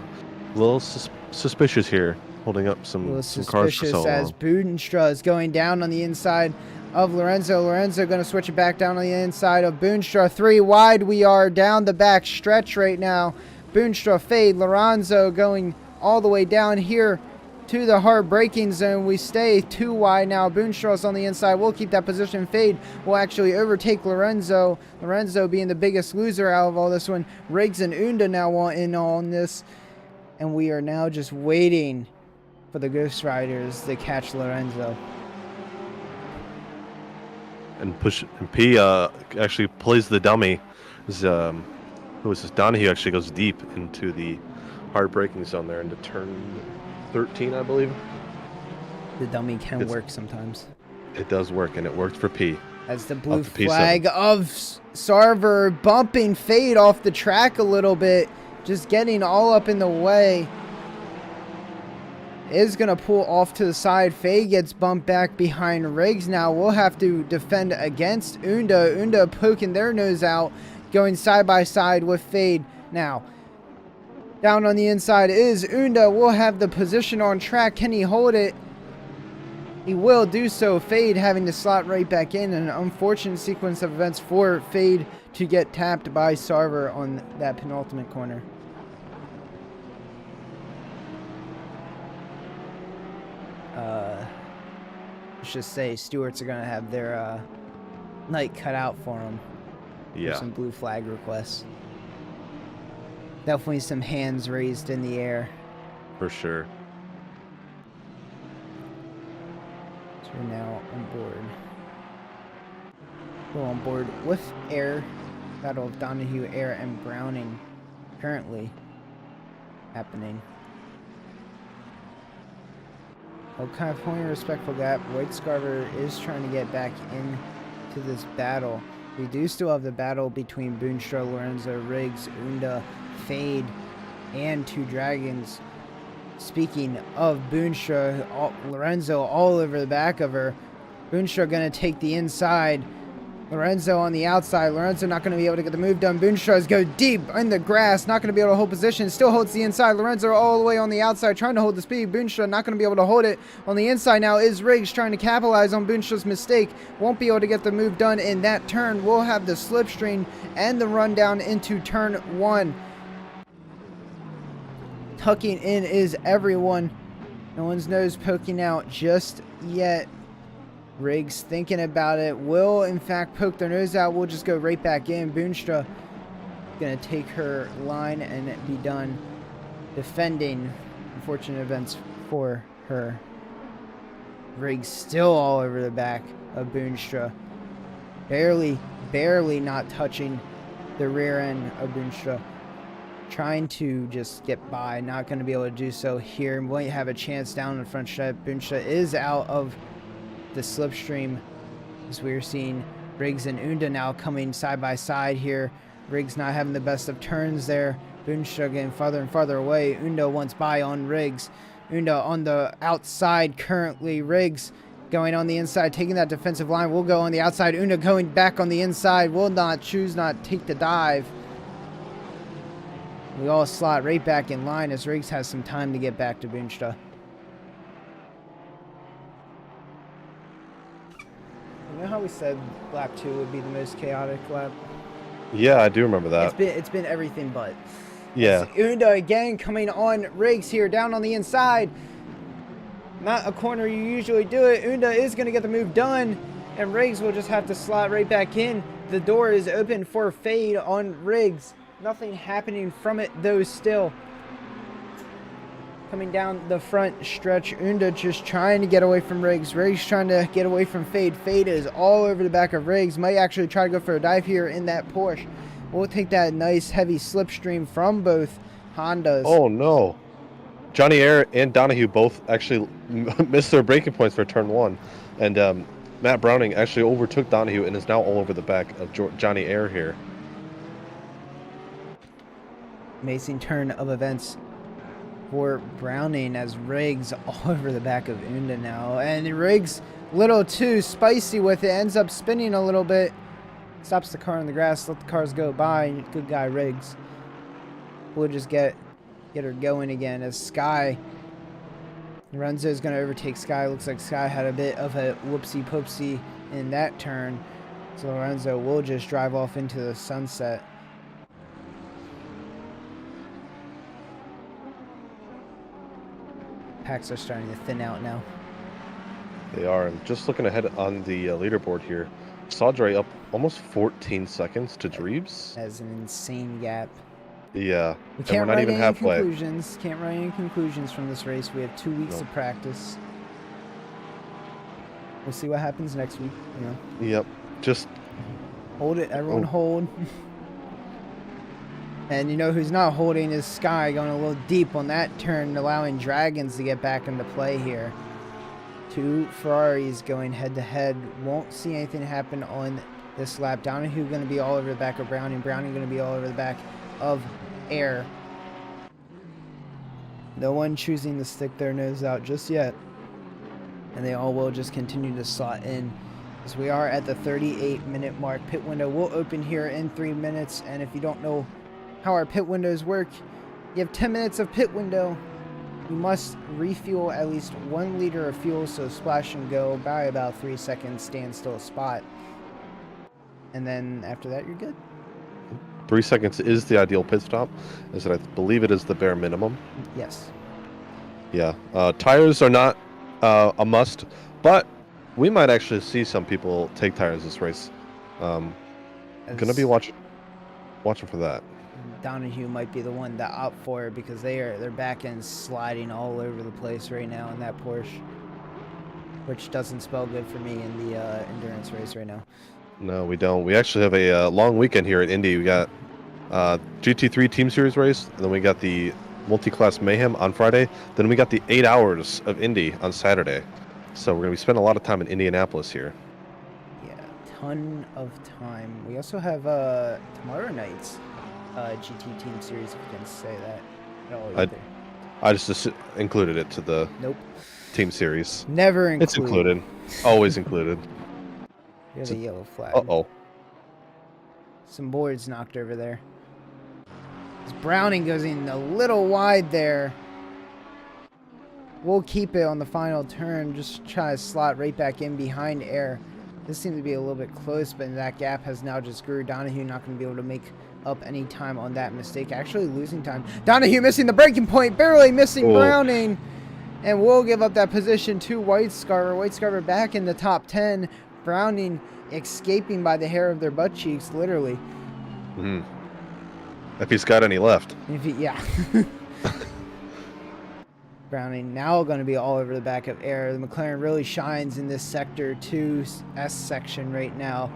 suspicious here. holding up A some little cars for suspicious so as long. Boonstra is going down on the inside of Lorenzo. Lorenzo going to switch it back down on the inside of Boonstra. 3 wide. We are down the back stretch right now. Boonstra, Fade, Lorenzo going all the way down here to the hard braking zone. We stay 2 wide now. Boonstra's on the inside. We'll keep that position. Fade will actually overtake Lorenzo. Lorenzo being the biggest loser out of all this one. Riggs and Unda now want in on this. And we are now just waiting for the Ghost Riders to catch Lorenzo. And P actually plays the dummy. Who is this? Donahue actually goes deep into the hard braking zone there into turn 13, I believe. The dummy can work sometimes. It does work, and it worked for P. As the blue P7. flag of Sarver bumping Fade off the track a little bit, just getting all up in the way. Is going to pull off to the side. Fade gets bumped back behind Riggs now. We'll have to defend against Unda. Unda poking their nose out, going side by side with Fade now. Down on the inside is Unda. Will have the position on track. Can he hold it? He will do so. Fade having to slot right back in. An unfortunate sequence of events for Fade to get tapped by Sarver on that penultimate corner. Let's just say Stewarts are going to have their night cut out for them. Yeah. For some blue flag requests. Definitely some hands raised in the air. For sure. So we're now on board. We're on board with Air. Battle of Donahue, Air, and Browning currently happening. Oh, kind of holding a respectful gap. White Scarver is trying to get back into this battle. We do still have the battle between Boonstra, Lorenzo, Riggs, Unda, Fade, and 2 Dragons. Speaking of Boonstra, Lorenzo all over the back of her. Boonstra going to take the inside. Lorenzo on the outside. Lorenzo not going to be able to get the move done. Boonstra go deep in the grass. Not going to be able to hold position. Still holds the inside. Lorenzo all the way on the outside trying to hold the speed. Boonstra not going to be able to hold it. On the inside now is Riggs trying to capitalize on Boonstra's mistake. Won't be able to get the move done in that turn. We'll have the slipstream and the run down into turn 1. Tucking in is everyone. No one's nose poking out just yet. Riggs thinking about it. Will, in fact, poke their nose out. We'll just go right back in. Boonstra going to take her line and be done defending. Unfortunate events for her. Riggs still all over the back of Boonstra. Barely not touching the rear end of Boonstra. Trying to just get by. Not going to be able to do so here. Might have a chance down in the front stretch. Boonstra is out of the slipstream, as we're seeing Riggs and Unda now coming side by side here. Riggs not having the best of turns there. Boonstra getting farther and farther away. Unda once by on Riggs. Unda on the outside currently. Riggs going on the inside, taking that defensive line. Will go on the outside. Unda going back on the inside. Will not take the dive. We all slot right back in line as Riggs has some time to get back to Boonstra. You know how we said lap 2 would be the most chaotic lap? Yeah, I do remember that. It's been everything but. Yeah. Unda again coming on Riggs here, down on the inside. Not a corner you usually do it. Unda is going to get the move done, and Riggs will just have to slot right back in. The door is open for Fade on Riggs. Nothing happening from it though still. Coming down the front stretch, Unda just trying to get away from Riggs. Riggs trying to get away from Fade. Fade is all over the back of Riggs. Might actually try to go for a dive here in that Porsche. We'll take that nice heavy slipstream from both Hondas. Oh no. Johnny Air and Donahue both actually missed their braking points for turn 1. And Matt Browning actually overtook Donahue and is now all over the back of Johnny Air here. Amazing turn of events for Browning as Riggs all over the back of Unda now. And Riggs, little too spicy with it, ends up spinning a little bit. Stops the car on the grass, let the cars go by. Good guy, Riggs. We'll just get her going again as Sky Lorenzo's going to overtake Sky. Looks like Sky had a bit of a whoopsie-poopsie in that turn. So Lorenzo will just drive off into the sunset. Packs are starting to thin out now. They are. And just looking ahead on the leaderboard here, Sadre up almost 14 seconds to Dreebs. That's an insane gap. Yeah. We can't and we're not write even any halfway. conclusions. Can't write any conclusions from this race. We have 2 weeks of practice. We'll see what happens next week. You know. Yep. Just hold it. Everyone hold. And you know who's not holding is Sky, going a little deep on that turn, allowing Dragons to get back into play here. 2 Ferraris going head to head. Won't see anything happen on this lap. Donahue going to be all over the back of Browning. Browning going to be all over the back of Air. No one choosing to stick their nose out just yet. And they all will just continue to slot in. As we are at the 38-minute mark. Pit window will open here in 3 minutes. And if you don't know how our pit windows work, you have 10 minutes of pit window. You must refuel at least 1 liter of fuel, so splash and go by about 3 seconds, stand still spot. And then after that, you're good. 3 seconds is the ideal pit stop, as I believe it is the bare minimum. Yes. Yeah. Tires are not a must, but we might actually see some people take tires this race. Gonna be watching for that. Donahue might be the one to opt for it because their back end sliding all over the place right now in that Porsche, which doesn't spell good for me in the endurance race right now. No, we don't. We actually have a long weekend here at Indy. We got GT3 Team Series race, and then we got the Multi-Class Mayhem on Friday. Then we got the 8 hours of Indy on Saturday. So we're gonna be spending a lot of time in Indianapolis here. Yeah, ton of time. We also have tomorrow night's GT Team Series, if you can say that at all either. I just included it to the Team Series. Never included. It's included. Always included. Here's a yellow flag. Uh-oh. Some boards knocked over there. As Browning goes in a little wide there. We'll keep it on the final turn. Just try to slot right back in behind Air. This seemed to be a little bit close, but that gap has now just grew. Donahue not going to be able to make up any time on that mistake. Actually losing time. Donahue missing the breaking point. Barely missing Browning. And we'll give up that position to White Scarver. White Scarver back in the top 10. Browning escaping by the hair of their butt cheeks, literally. Mm-hmm. If he's got any left. Yeah. Browning now going to be all over the back of Air. The McLaren really shines in this Sector 2S section right now.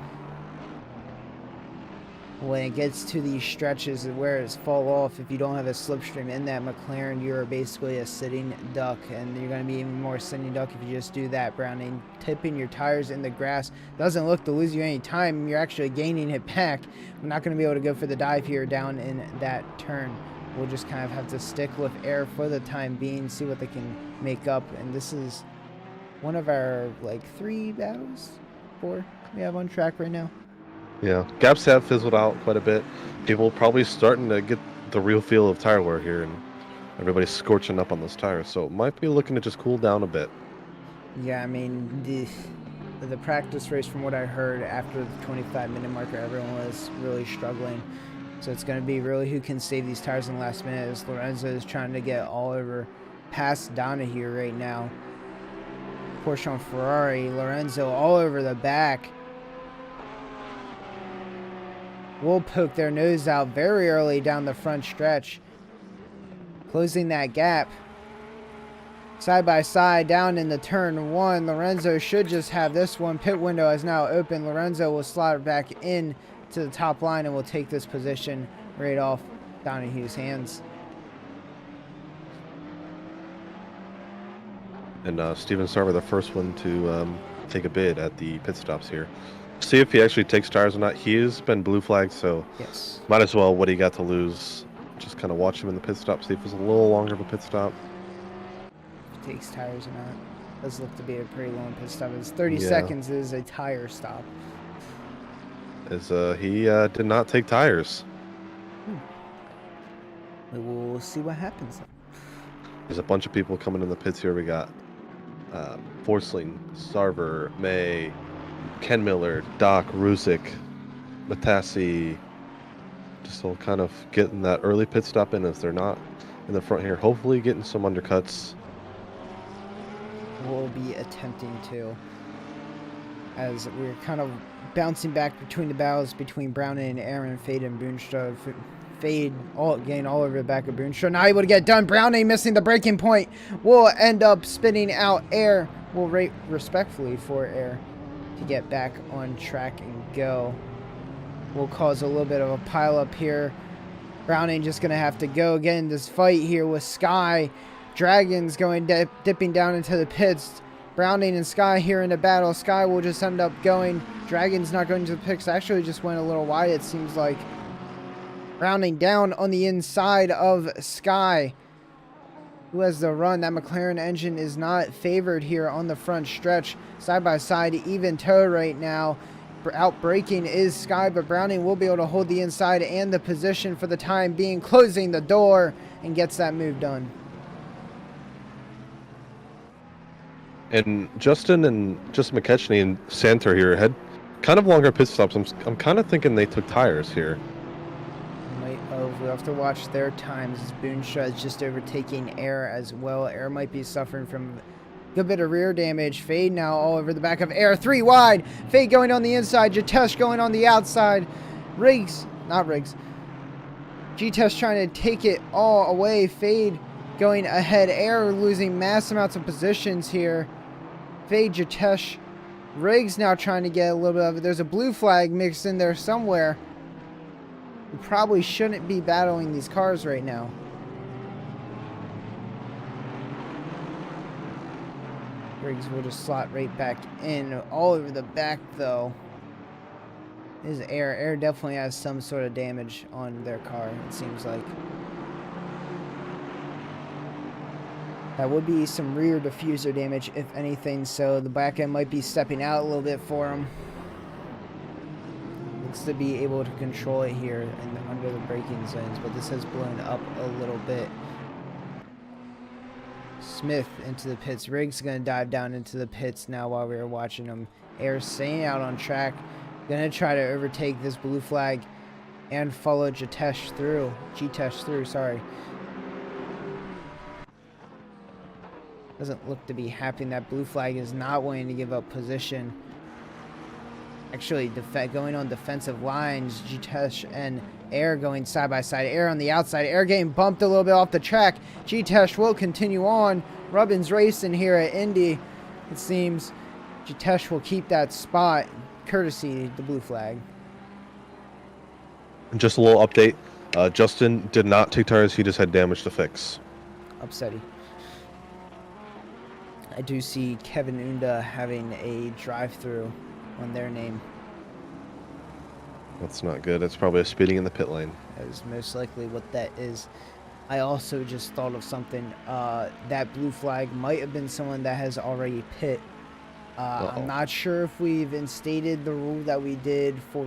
When it gets to these stretches where it's fall off, if you don't have a slipstream in that McLaren, you're basically a sitting duck, and you're going to be even more sitting duck if you just do that. Browning tipping your tires in the grass doesn't look to lose you any time. You're actually gaining it back. We're not going to be able to go for the dive here down in that turn. We'll just kind of have to stick with Air for the time being, see what they can make up. And this is one of our 4 we have on track right now. Yeah, gaps have fizzled out quite a bit. People probably starting to get the real feel of tire wear here, and everybody's scorching up on those tires. So might be looking to just cool down a bit. Yeah, I mean, the practice race, from what I heard after the 25-minute marker, everyone was really struggling. So it's going to be really who can save these tires in the last minute, as Lorenzo is trying to get all over past Donahue right now. Porsche on Ferrari, Lorenzo all over the back. Will poke their nose out very early down the front stretch. Closing that gap. Side by side down in the turn 1. Lorenzo should just have this one. Pit window is now open. Lorenzo will slot back in to the top line and will take this position right off Donahue's hands. And Steven Sarver, the first one to take a bid at the pit stops here. See if he actually takes tires or not. He has been blue flagged, so yes, might as well, what he got to lose, just kind of watch him in the pit stop, see if it's a little longer of a pit stop. If he takes tires or not. Does look to be a pretty long pit stop. It's 30 seconds is a tire stop. As he did not take tires. We will see what happens. There's a bunch of people coming in the pits here. We got Forsling, Sarver, May, Ken Miller, Doc, Rusick, Matassi, just all kind of getting that early pit stop in as they're not in the front here. Hopefully getting some undercuts. We'll be attempting to, as we're kind of bouncing back between the battles between Browning and Aaron, Fade and Boonstra. Fade again all over the back of Boonstra. Not able to get done. Browning missing the breaking point. Will end up spinning out Air. We'll rate respectfully for Air to get back on track and go. Will cause a little bit of a pile up here. Browning just going to have to go again. This fight here with Sky. Dragons going dipping down into the pits. Browning and Sky here in the battle. Sky will just end up going. Dragons not going to the pits. Actually just went a little wide, it seems like. Browning down on the inside of Sky, who has the run. That McLaren engine is not favored here on the front stretch. Side by side, even tow right now. Outbraking is Sky, but Browning will be able to hold the inside and the position for the time being, closing the door and gets that move done. And Justin McKechnie and Santer here had kind of longer pit stops. I'm kind of thinking they took tires here. We'll have to watch their times as Boonstra is just overtaking Air as well. Air might be suffering from a good bit of rear damage. Fade now all over the back of Air. 3 wide. Fade going on the inside. Jitesh going on the outside. Jitesh trying to take it all away. Fade going ahead. Air losing mass amounts of positions here. Fade, Jitesh. Riggs now trying to get a little bit of it. There's a blue flag mixed in there somewhere. We probably shouldn't be battling these cars right now. Riggs will just slot right back in. All over the back, though, is Air. Air definitely has some sort of damage on their car, it seems like. That would be some rear diffuser damage, if anything, so the back end might be stepping out a little bit for him. Looks to be able to control it here and under the braking zones, but this has blown up a little bit. Smith into the pits. Riggs going to dive down into the pits now while we are watching him. Air staying out on track. Going to try to overtake this blue flag and follow Jitesh through. Sorry. Doesn't look to be happening. That blue flag is not wanting to give up position. Actually, going on defensive lines, Jitesh and Air going side by side. Air on the outside. Air getting bumped a little bit off the track. Jitesh will continue on. Rubbin's racing here at Indy. It seems Jitesh will keep that spot, courtesy the blue flag. And just a little update. Justin did not take tires. He just had damage to fix. Upsetty. I do see Kevin Unda having a drive-through on their name. That's not good. That's probably a speeding in the pit lane. That is most likely what that is. I also just thought of something. That blue flag might have been someone that has already pit. I'm not sure if we've instated the rule that we did for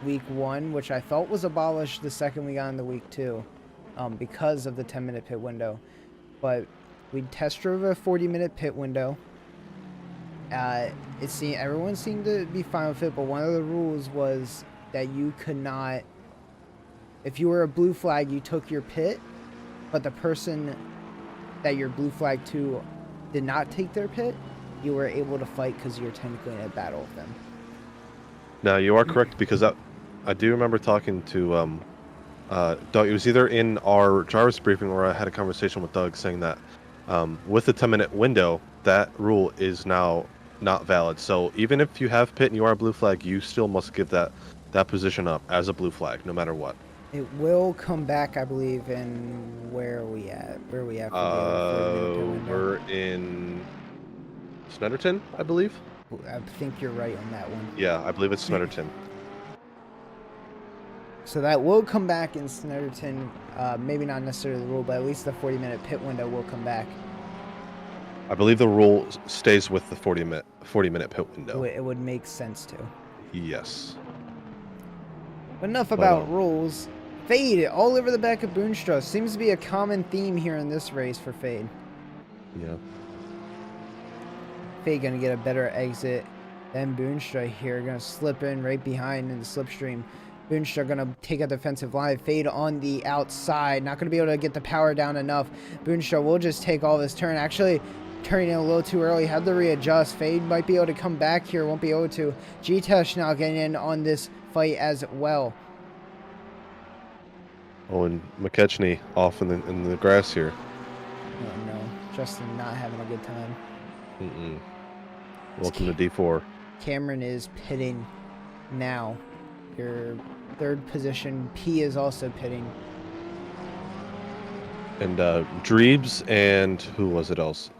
week 1, which I thought was abolished the second we got into week 2, because of the 10-minute pit window. But we test drove a 40-minute pit window. Everyone seemed to be fine with it, but one of the rules was that you could not, if you were a blue flag, you took your pit, but the person that your blue flag to did not take their pit, you were able to fight because you're technically in a battle with them. Now, you are correct, because I do remember talking to Doug. It was either in our driver's briefing or I had a conversation with Doug saying that with the 10-minute window, that rule is now not valid. So even if you have pit and you are a blue flag, you still must give that position up as a blue flag, no matter what. It will come back, I believe, in where are we at? For we're in Snetterton, I believe. I think you're right on that one. Yeah, I believe it's Snetterton. So that will come back in Snetterton. Maybe not necessarily the rule, but at least the 40-minute pit window will come back. I believe the rule stays with the 40-minute pit window. It would make sense to. Yes. But enough about rules. Fade all over the back of Boonstra. Seems to be a common theme here in this race for Fade. Yeah. Fade gonna get a better exit. Then Boonstra here gonna slip in right behind in the slipstream. Boonstra gonna take a defensive line. Fade on the outside. Not gonna be able to get the power down enough. Boonstra will just take all this turn. Actually, turning in a little too early. Had to readjust. Fade might be able to come back here. Won't be able to. G-Tesh now getting in on this fight as well. Oh, and McKechnie off in the grass here. Oh no, Justin not having a good time. Welcome to D4. Cameron is pitting now. Your third position. P is also pitting. And Dreebs and who was it else?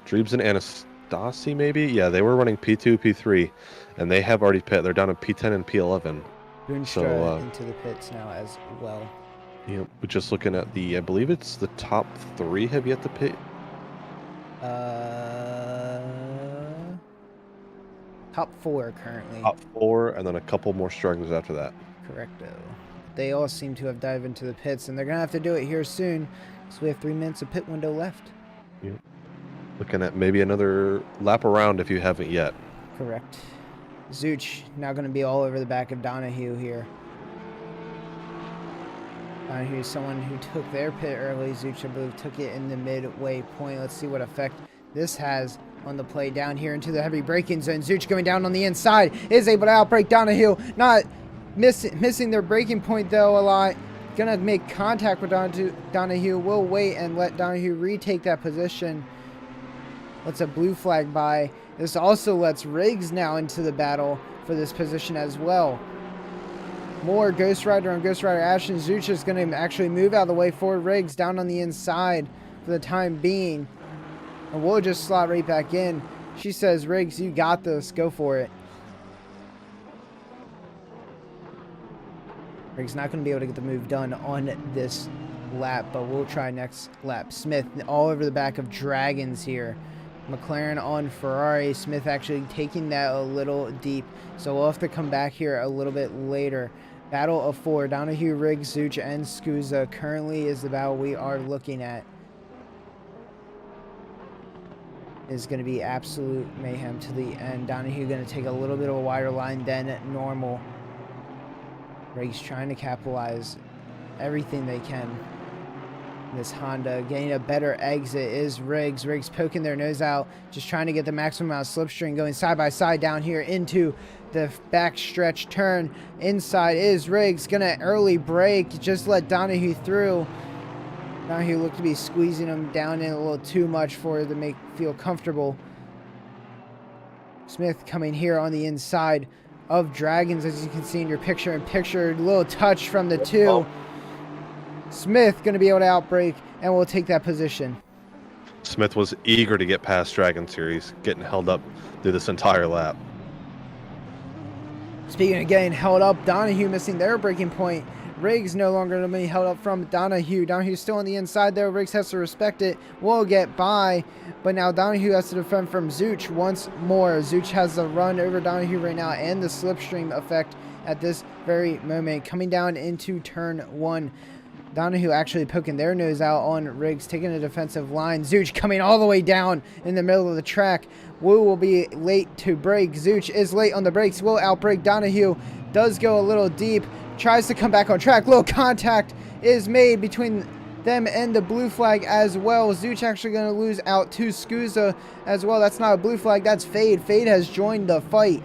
Dreebs and Anastasi maybe? Yeah, they were running P2, P3, and they have already pit. They're down to P10 and P11. Boonstra into the pits now as well. Yeah, we're just looking at I believe it's the top 3 have yet to pit. Top 4 currently. Top 4, and then a couple more stragglers after that. Correcto. They all seem to have dived into the pits, and they're going to have to do it here soon, so we have 3 minutes of pit window left. Yep. Looking at maybe another lap around if you haven't yet. Correct. Zooch now going to be all over the back of Donahue here. Donahue is someone who took their pit early. Zooch, I believe, took it in the midway point. Let's see what effect this has on the play down here into the heavy braking zone. Zooch going down on the inside is able to outbrake Donahue. Not missing their braking point though a lot. Gonna make contact with Donahue. Will wait and let Donahue retake that position. Let's a blue flag by. This also lets Riggs now into the battle for this position as well. More Ghost Rider on Ghost Rider Ashton. Zooch is going to actually move out of the way for Riggs down on the inside for the time being. And we'll just slot right back in. She says, Riggs, you got this. Go for it. Riggs not going to be able to get the move done on this lap, but we'll try next lap. Smith all over the back of Dragons here. McLaren on Ferrari. Smith actually taking that a little deep. So we'll have to come back here a little bit later. Battle of 4. Donahue, Riggs, Zooch, and Scusa currently is the battle we are looking at. Is going to be absolute mayhem to the end. Donahue going to take a little bit of a wider line than normal. Riggs trying to capitalize everything they can. This Honda getting a better exit is Riggs. Riggs poking their nose out, just trying to get the maximum amount of slipstream, going side by side down here into the back stretch turn. Inside is Riggs, gonna early brake, just let Donahue through. Donahue looked to be squeezing him down in a little too much for it to feel comfortable. Smith coming here on the inside of Dragons, as you can see in your picture-in-picture. Little touch from the two. Smith going to be able to outbrake, and we'll take that position. Smith was eager to get past Dragons here. He's getting held up through this entire lap. Speaking of getting held up, Donahue missing their braking point. Riggs no longer going to be held up from Donahue. Donahue's still on the inside there. Riggs has to respect it. Will get by, but now Donahue has to defend from Zooch once more. Zooch has the run over Donahue right now and the slipstream effect at this very moment. Coming down into turn 1. Donahue actually poking their nose out on Riggs, taking a defensive line. Zooch coming all the way down in the middle of the track. Wu will be late to brake. Zooch is late on the brakes. Will outbrake Donahue. Does go a little deep. Tries to come back on track. Little contact is made between them and the blue flag as well. Zooch actually going to lose out to Scusa as well. That's not a blue flag. That's Fade. Fade has joined the fight.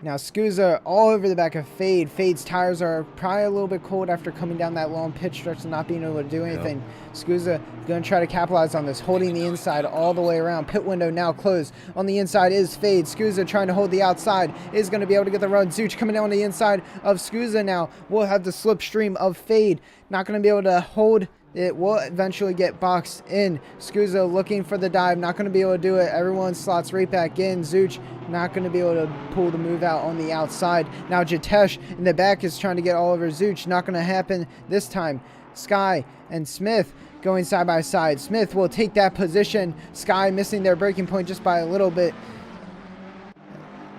Now Scusa all over the back of Fade. Fade's tires are probably a little bit cold after coming down that long pitch stretch and not being able to do anything. Yep. Scusa going to try to capitalize on this, holding the inside all the way around. Pit window now closed. On the inside is Fade. Scusa trying to hold the outside. Is going to be able to get the run. Zooch coming down on the inside of Scusa now. We'll have the slipstream of Fade. Not going to be able to hold. It will eventually get boxed in. Scusa looking for the dive. Not going to be able to do it. Everyone slots right back in. Zooch not going to be able to pull the move out on the outside. Now Jatesh in the back is trying to get all over Zooch. Not going to happen this time. Sky and Smith going side by side. Smith will take that position. Sky missing their braking point just by a little bit.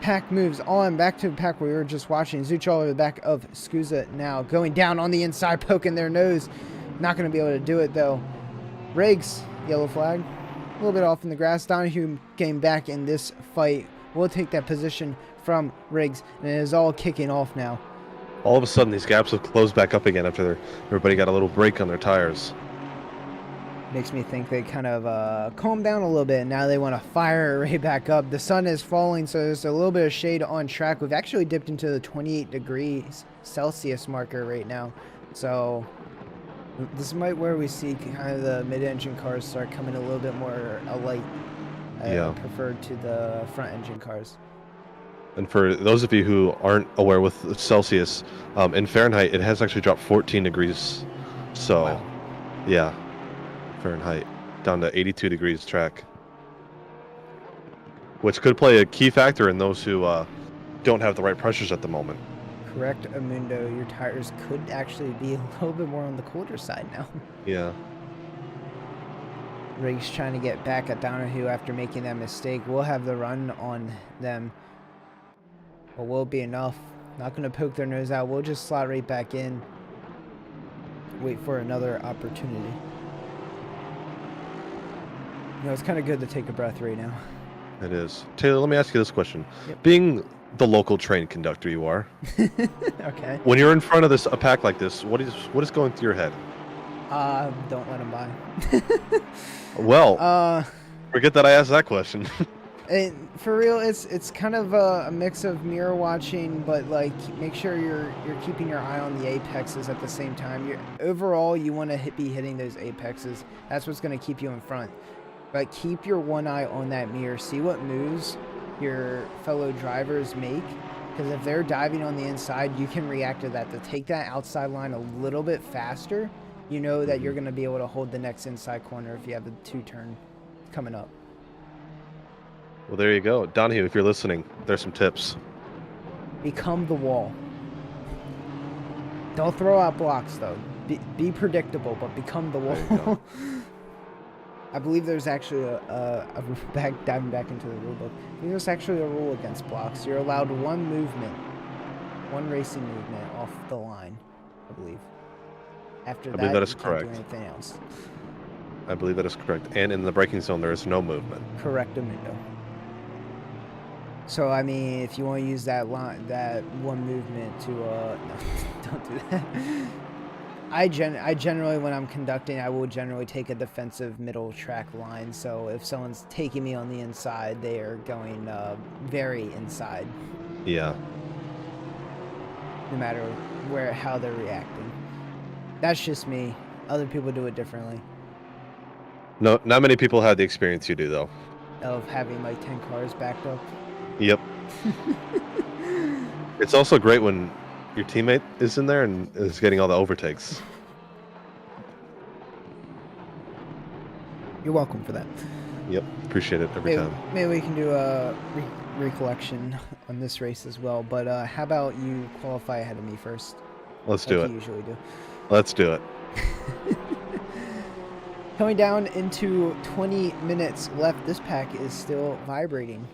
pack moves on back to the pack we were just watching. Zuch all over the back of Scusa now. Going down on the inside, poking their nose. Not going to be able to do it, though. Riggs, yellow flag. A little bit off in the grass. Donahue getting back in this fight. We'll take that position from Riggs, and it is all kicking off now. All of a sudden, these gaps have closed back up again after everybody got a little break on their tires. Makes me think they kind of calmed down a little bit, and now they want to fire right back up. The sun is falling, so there's a little bit of shade on track. We've actually dipped into the 28 degrees Celsius marker right now, so this might where we see kind of the mid-engine cars start coming a little bit more alight, preferred to the front-engine cars. And for those of you who aren't aware with Celsius, in Fahrenheit, it has actually dropped 14 degrees. So, wow. Yeah, Fahrenheit, down to 82 degrees track. Which could play a key factor in those who don't have the right pressures at the moment. Correct, Amundo. Your tires could actually be a little bit more on the colder side now. Yeah. Riggs trying to get back at Donahue after making that mistake. We'll have the run on them. But will be enough. Not going to poke their nose out. We'll just slot right back in. Wait for another opportunity. You know, it's kind of good to take a breath right now. It is. Taylor, let me ask you this question. Yep. Being the local train conductor you are, okay. When you're in front of a pack like this, what is going through your head? Don't let them by. Well, forget that I asked that question. For real, it's kind of a mix of mirror watching, but like make sure you're keeping your eye on the apexes at the same time. Overall, you want to be hitting those apexes. That's what's going to keep you in front. But keep your one eye on that mirror. See what moves your fellow drivers make, because if they're diving on the inside, you can react to that. To take that outside line a little bit faster, you know that you're going to be able to hold the next inside corner if you have a two-turn coming up. Well, there you go. Donahue, if you're listening, there's some tips. Become the wall. Don't throw out blocks, though. Be predictable, but become the wall. I believe there's actually diving back into the rule book. I think there's actually a rule against blocks. You're allowed one racing movement off the line, I believe. After that, that is you correct. Can't do anything else. I believe that is correct. And in the braking zone, there is no movement. Correct, Amundo. So, I mean, if you want to use that one movement to, no, don't do that. I generally, when I'm conducting, I will generally take a defensive middle track line. So if someone's taking me on the inside, they are going very inside. Yeah. No matter how they're reacting. That's just me. Other people do it differently. No, not many people have the experience you do, though. Of having like 10 cars backed up. Yep. It's also great when your teammate is in there and is getting all the overtakes. You're welcome for that. Yep, appreciate it every time. Maybe we can do a recollection on this race as well. But how about you qualify ahead of me first? Let's do it. You usually do. Let's do it. Coming down into 20 minutes left. This pack is still vibrating.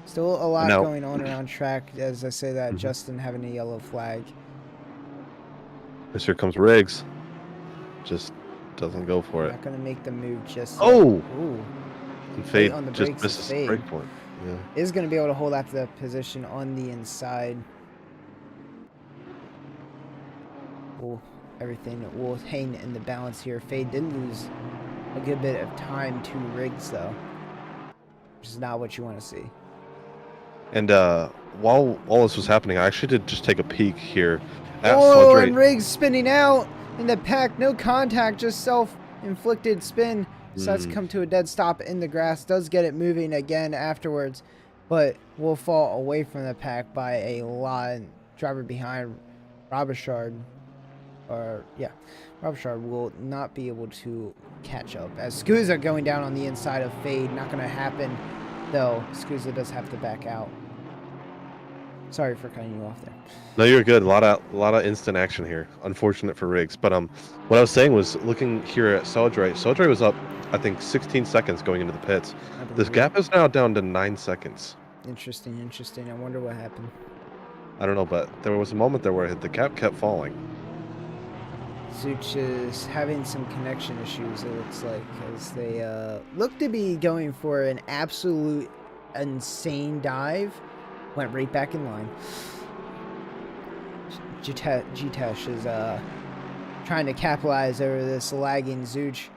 Still a lot going on around track, as I say that. Justin having a yellow flag. This here comes Riggs. Just doesn't go for it. Not going to make the move just yet. Ooh. And Fade just misses the break point. Yeah. Is going to be able to hold after that position on the inside. Everything will hang in the balance here. Fade did lose a good bit of time to Riggs, though, which is not what you want to see. And while all this was happening, I actually did just take a peek here at Sodre. And Riggs spinning out in the pack. No contact, just self-inflicted spin. Decides to come to a dead stop in the grass. Does get it moving again afterwards, but will fall away from the pack by a lot. Driver behind Robichard. Robichard will not be able to catch up. As Scusa going down on the inside of Fade. Not going to happen, though. Scusa does have to back out. Sorry for cutting you off there. No, you're good. A lot of instant action here. Unfortunate for Riggs. But what I was saying was looking here at Sodre. Sodre was up, I think, 16 seconds going into the pits. This gap is now down to 9 seconds. Interesting, interesting. I wonder what happened. I don't know, but there was a moment there where the cap kept falling. Zuch is having some connection issues, it looks like, as they look to be going for an absolute insane dive. Went right back in line. G-Tesh is trying to capitalize over this lagging Zuch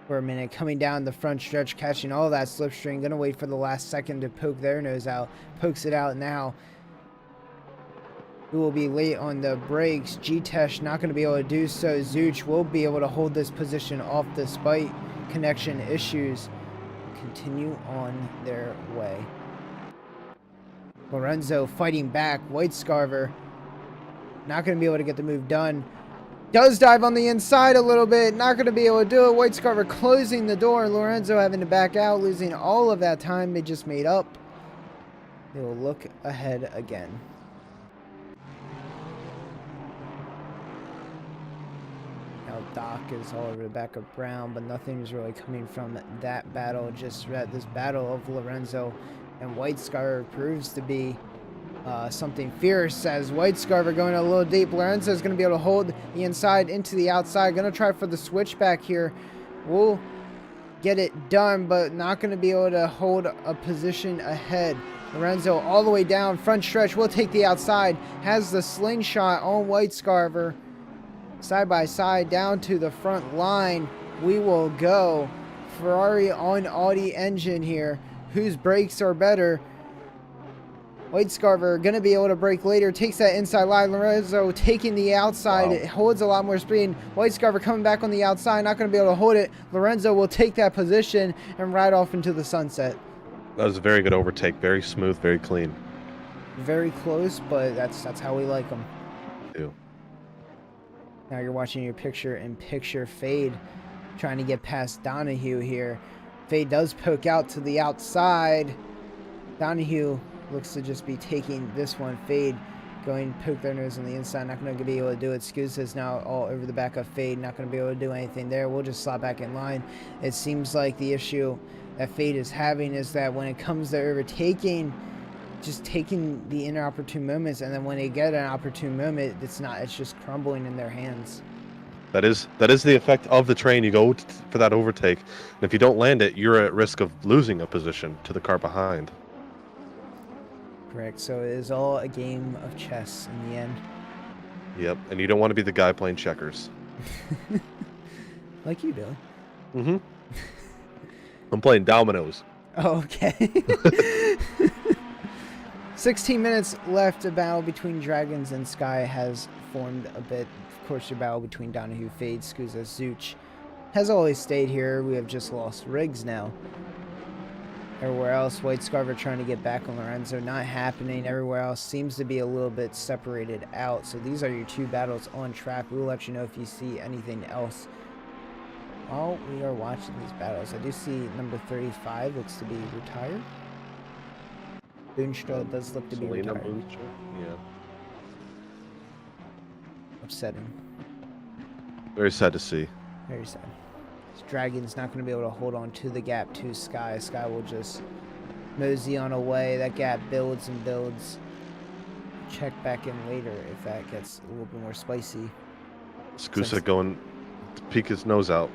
for a minute, coming down the front stretch, catching all that slipstream, gonna wait for the last second to poke their nose out. Pokes it out now. Who will be late on the brakes. G-Tesh not going to be able to do so. Zuch will be able to hold this position off despite connection issues. Continue on their way. Lorenzo fighting back. White Scarver not going to be able to get the move done. Does dive on the inside a little bit. Not going to be able to do it. White Scarver closing the door. Lorenzo having to back out, losing all of that time they just made up. They will look ahead again. Doc is all over the back of Brown, but nothing's really coming from that battle. Just this battle of Lorenzo and White Scarver proves to be something fierce, as White Scarver going a little deep. Lorenzo is going to be able to hold the inside into the outside. Going to try for the switchback here. We'll get it done, but not going to be able to hold a position ahead. Lorenzo all the way down, front stretch, will take the outside. Has the slingshot on White Scarver. Side by side down to the front line we will go. Ferrari on Audi engine here. Whose brakes are better? White Scarver going to be able to brake later. Takes that inside line. Lorenzo taking the outside. Wow. It holds a lot more speed. White Scarver coming back on the outside. Not going to be able to hold it. Lorenzo will take that position and ride off into the sunset. That was a very good overtake. Very smooth, very clean. Very close, but that's how we like them. Ew. Now you're watching your picture-in-picture fade, trying to get past Donahue here. Fade does poke out to the outside. Donahue looks to just be taking this one. Fade going to poke their nose on the inside. Not going to be able to do it. Scusa is now all over the back of Fade. Not going to be able to do anything there. We'll just slot back in line. It seems like the issue that Fade is having is that when it comes to overtaking, just taking the inopportune moments, and then when they get an opportune moment, it's just crumbling in their hands. That is the effect of the train. You go for that overtake, and if you don't land it, you're at risk of losing a position to the car behind. Correct. So it is all a game of chess in the end. Yep, and you don't want to be the guy playing checkers. Like you do. Mm-hmm. I'm playing dominoes. Oh, okay. 16 minutes left. A battle between Dragons and Sky has formed a bit. Of course, your battle between Donahue, Fade, Scusa, Zuch has always stayed here. We have just lost Riggs now. Everywhere else, White Scarver trying to get back on Lorenzo. Not happening. Everywhere else seems to be a little bit separated out. So these are your two battles on track. We will let you know if you see anything else while we are watching these battles. I do see number 35 looks to be retired. Boonstra does look to be retired. Yeah. Upsetting. Very sad to see. Very sad. Dragon's not going to be able to hold on to the gap to Sky. Sky will just mosey on away. That gap builds and builds. Check back in later if that gets a little bit more spicy. Scusa going to peek his nose out.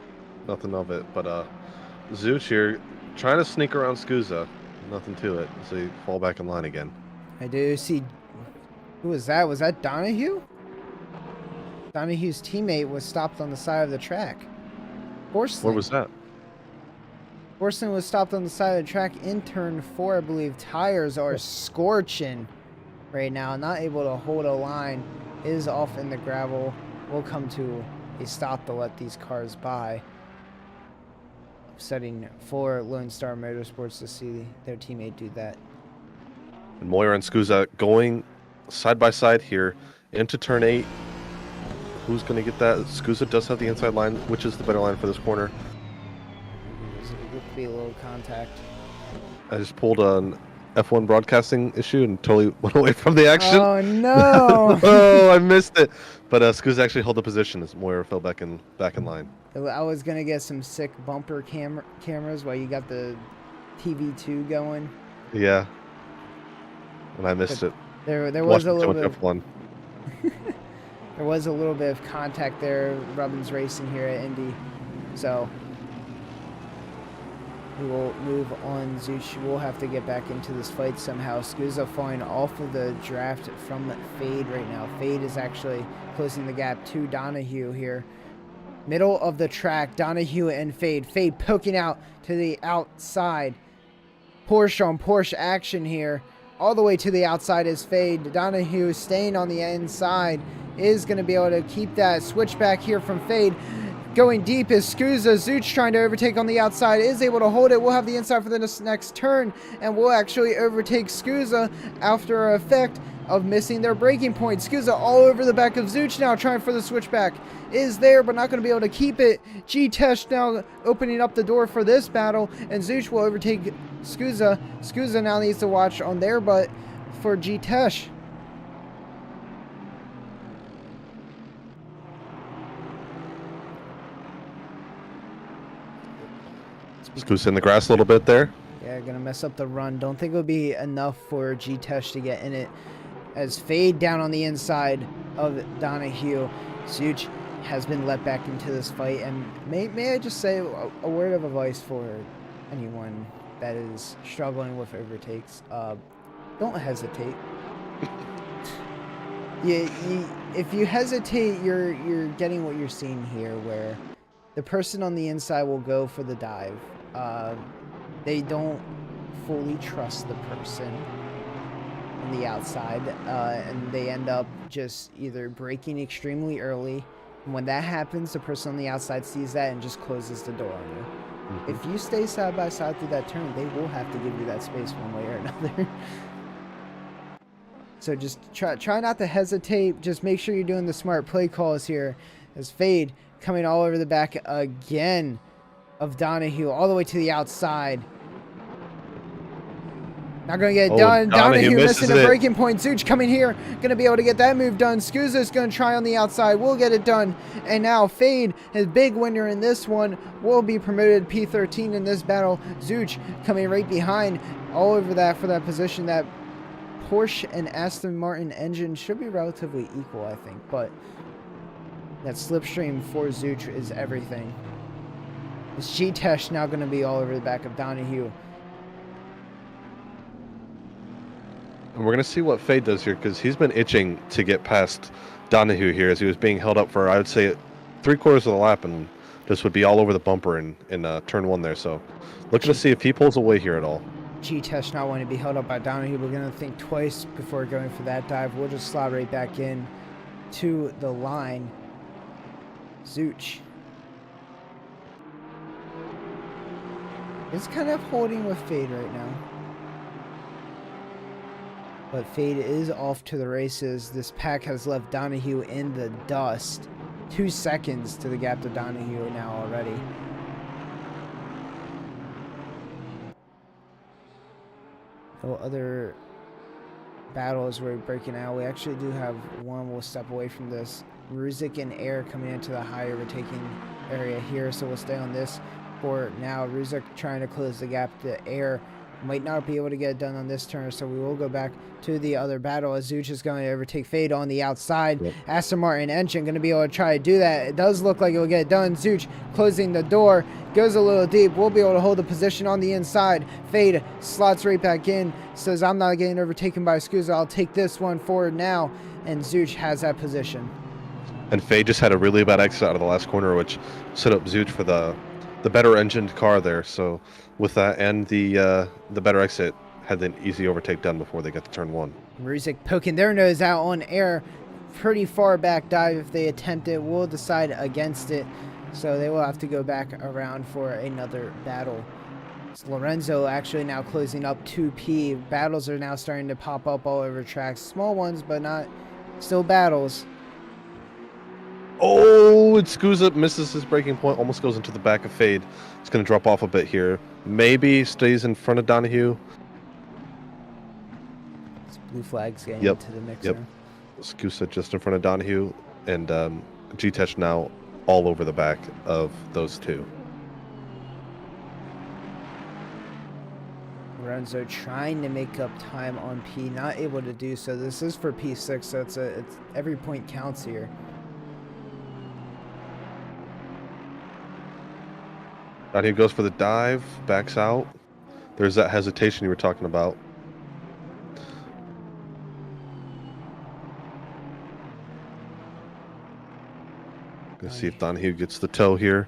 Nothing of it. But Zuch here trying to sneak around Scusa. Nothing to it. So you fall back in line again. I do see. Who was that? Was that Donahue? Donahue's teammate was stopped on the side of the track. Horseland. Where was that? Horseland was stopped on the side of the track in turn 4, I believe. Tires are scorching right now. Not able to hold a line. Is off in the gravel. Will come to a stop to let these cars by. Upsetting for Lone Star Motorsports to see their teammate do that. And Moira and Scusa going side by side here into turn 8. Who's going to get that? Scusa does have the inside line, which is the better line for this corner. There's going to be a little contact. I just pulled an F1 broadcasting issue and totally went away from the action. Oh, no! Oh, I missed it. But Scusa actually held the position as Moira fell back in line. I was going to get some sick bumper cameras while you got the TV2 going. Yeah. and I missed it. There was Watching a too little much bit. F1. There was a little bit of contact there. Rubbins Racing here at Indy, so we will move on. Zuch will have to get back into this fight somehow. Scusa falling off of the draft from Fade right now. Fade is actually closing the gap to Donahue here. Middle of the track, Donahue and Fade. Fade poking out to the outside. Porsche on Porsche action here. All the way to the outside is Fade. Donahue staying on the inside is going to be able to keep that switchback here from Fade. Going deep is Scusa. Zuch trying to overtake on the outside, is able to hold it. We'll have the inside for the next turn, and we'll actually overtake Scusa after effect of missing their braking point. Scusa all over the back of Zuch now, trying for the switchback. Is there, but not going to be able to keep it. G-Tesh now opening up the door for this battle, and Zuch will overtake Scusa. Scusa now needs to watch on their butt for G-Tesh. Scoot's in the grass a little bit there. Yeah, gonna mess up the run. Don't think it would be enough for G-Tesh to get in it. As Fade down on the inside of Donahue. Zuch has been let back into this fight. And may I just say a word of advice for anyone that is struggling with overtakes. Don't hesitate. If you hesitate, you're getting what you're seeing here, where the person on the inside will go for the dive. They don't fully trust the person on the outside, and they end up just either braking extremely early. And when that happens, the person on the outside sees that and just closes the door on you. Mm-hmm. If you stay side by side through that turn, they will have to give you that space one way or another. So just try not to hesitate. Just make sure you're doing the smart play calls here. As Fade coming all over the back again of Donahue, all the way to the outside. Not going to get it done. Donahue missing the breaking point. Zuch coming here. Going to be able to get that move done. Scusa's going to try on the outside. We'll get it done. And now Fade, his big winner in this one, will be promoted P13 in this battle. Zuch coming right behind all over that for that position. That Porsche and Aston Martin engine should be relatively equal, I think. But that slipstream for Zuch is everything. This G-Tesh now going to be all over the back of Donahue. And we're going to see what Fade does here, because he's been itching to get past Donahue here, as he was being held up for, I would say, 3/4 of the lap, and just would be all over the bumper in turn one there. So looking to see if he pulls away here at all. G-Tesh not wanting to be held up by Donahue. We're going to think twice before going for that dive. We'll just slide right back in to the line. Zuch is kind of holding with Fade right now. But Fade is off to the races. This pack has left Donahue in the dust. 2 seconds to the gap to Donahue now already. No other battles we're breaking out. We actually do have one. We'll step away from this. Ruzik and Air coming into the high overtaking area here, so we'll stay on this for now. Ruzik trying to close the gap to Air. Might not be able to get it done on this turn, so we will go back to the other battle as Zuch is going to overtake Fade on the outside. Yep. Aston Martin engine going to be able to try to do that. It does look like it will get it done. Zuch closing the door, goes a little deep. We'll be able to hold the position on the inside. Fade slots right back in, says I'm not getting overtaken by Scusa. I'll take this one forward now, and Zuch has that position. And Fade just had a really bad exit out of the last corner, which set up Zuch for the better engined car there. So with that and the better exit, had an easy overtake done before they got to turn one. Ruzik poking their nose out on Air. Pretty far back dive if they attempt it. We'll decide against it. So they will have to go back around for another battle. It's Lorenzo actually now closing up 2P. Battles are now starting to pop up all over tracks. Small ones, but not still battles. Oh, it Scusa misses his braking point, almost goes into the back of Fade. It's going to drop off a bit here. Maybe stays in front of Donahue. It's blue flags getting into the mixer. Yep. Scusa just in front of Donahue, and G-Tesh now all over the back of those two. Lorenzo trying to make up time on P, not able to do so. This is for P6, so it's every point counts here. Out here goes for the dive, backs out. There's that hesitation you were talking about. Gonna see if Donahue gets the toe here.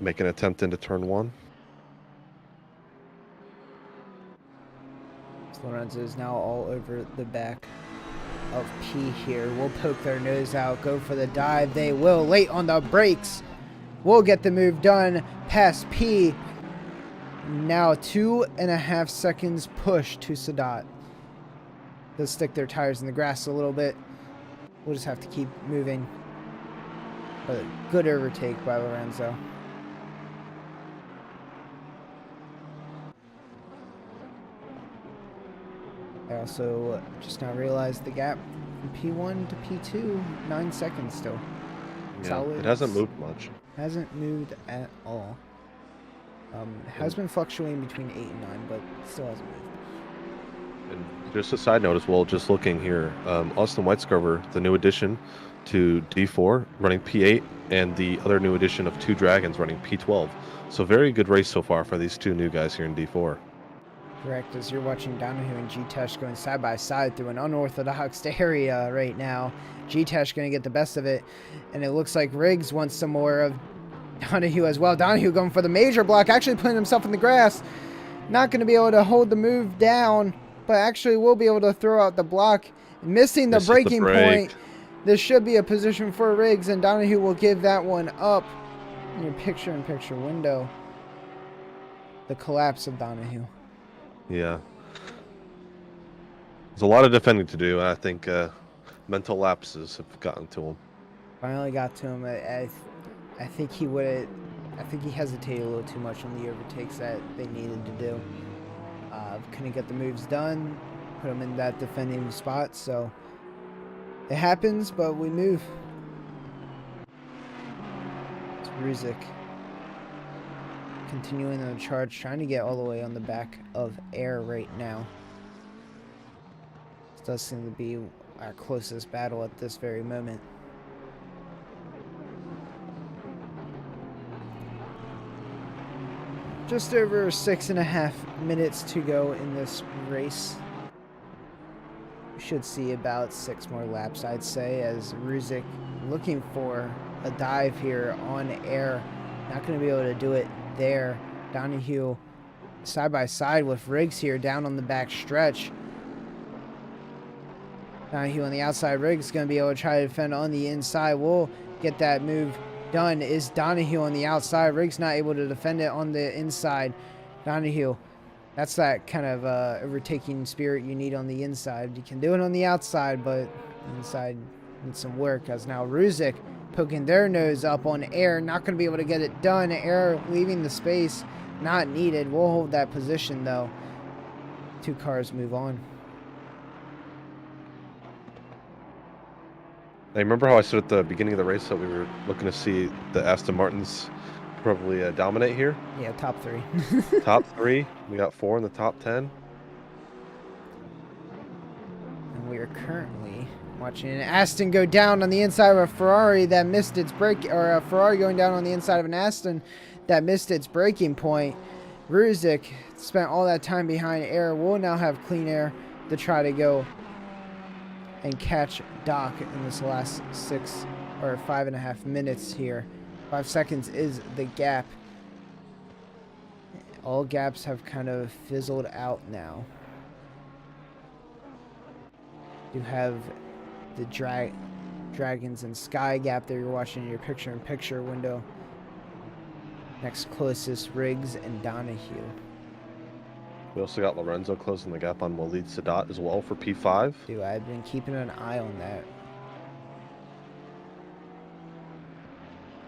Make an attempt into turn 1. Lorenzo is now all over the back of P here. We'll poke their nose out, go for the dive. They will, late on the brakes. We'll get the move done past P. Now 2.5 seconds push to Sadat. They'll stick their tires in the grass a little bit. We'll just have to keep moving. But a good overtake by Lorenzo. I also just now realized the gap from P1 to P2, 9 seconds still. Yeah, Solid. it hasn't moved much. Hasn't moved at all. Has been fluctuating between 8 and 9, but still hasn't moved. And just a side note as well, just looking here, Austin Whitescarver, the new addition to D4, running P8, and the other new addition of 2 Dragons running P12. So very good race so far for these 2 new guys here in D4. Correct, as you're watching Donahue and G-Tesh going side by side through an unorthodox area right now. G-Tesh going to get the best of it, and it looks like Riggs wants some more of Donahue as well. Donahue going for the major block, actually putting himself in the grass. Not going to be able to hold the move down, but actually will be able to throw out the block. Missing the braking point. This should be a position for Riggs, and Donahue will give that one up. In your picture-in-picture window, the collapse of Donahue. Yeah. There's a lot of defending to do, and I think mental lapses have gotten to him. Finally got to him. I think he would. I think he hesitated a little too much on the overtakes that they needed to do. Couldn't get the moves done. Put him in that defending spot. So it happens, but we move. It's Ruzic continuing the charge, trying to get all the way on the back of Air right now. This does seem to be our closest battle at this very moment. Just over 6.5 minutes to go in this race. We should see about 6 more laps, I'd say, as Ruzic looking for a dive here on Air. Not going to be able to do it there. Donahue side by side with Riggs here down on the back stretch. Donahue on the outside. Riggs going to be able to try to defend on the inside. We'll get that move done. Is Donahue on the outside. Riggs not able to defend it on the inside. Donahue, that's that kind of overtaking spirit you need on the inside. You can do it on the outside, but inside needs some work, as now Ruzic poking their nose up on Air. Not going to be able to get it done. Air leaving the space. Not needed. We'll hold that position, though. 2 cars move on. I remember how I said at the beginning of the race that we were looking to see the Aston Martins probably dominate here? Yeah, top 3. Top 3. We got 4 in the top 10. And we are currently watching an Aston go down on the inside of a Ferrari that missed its break, or a Ferrari going down on the inside of an Aston that missed its braking point. Ruzic spent all that time behind Air. We'll now have clean air to try to go and catch Doc in this last 6 or 5.5 minutes here. 5 seconds is the gap. All gaps have kind of fizzled out now. You have the Dragons and Sky gap that you're watching in your picture-in-picture window. Next closest, Riggs and Donahue. We also got Lorenzo closing the gap on Waleed Sadat as well for P5. Dude, I've been keeping an eye on that.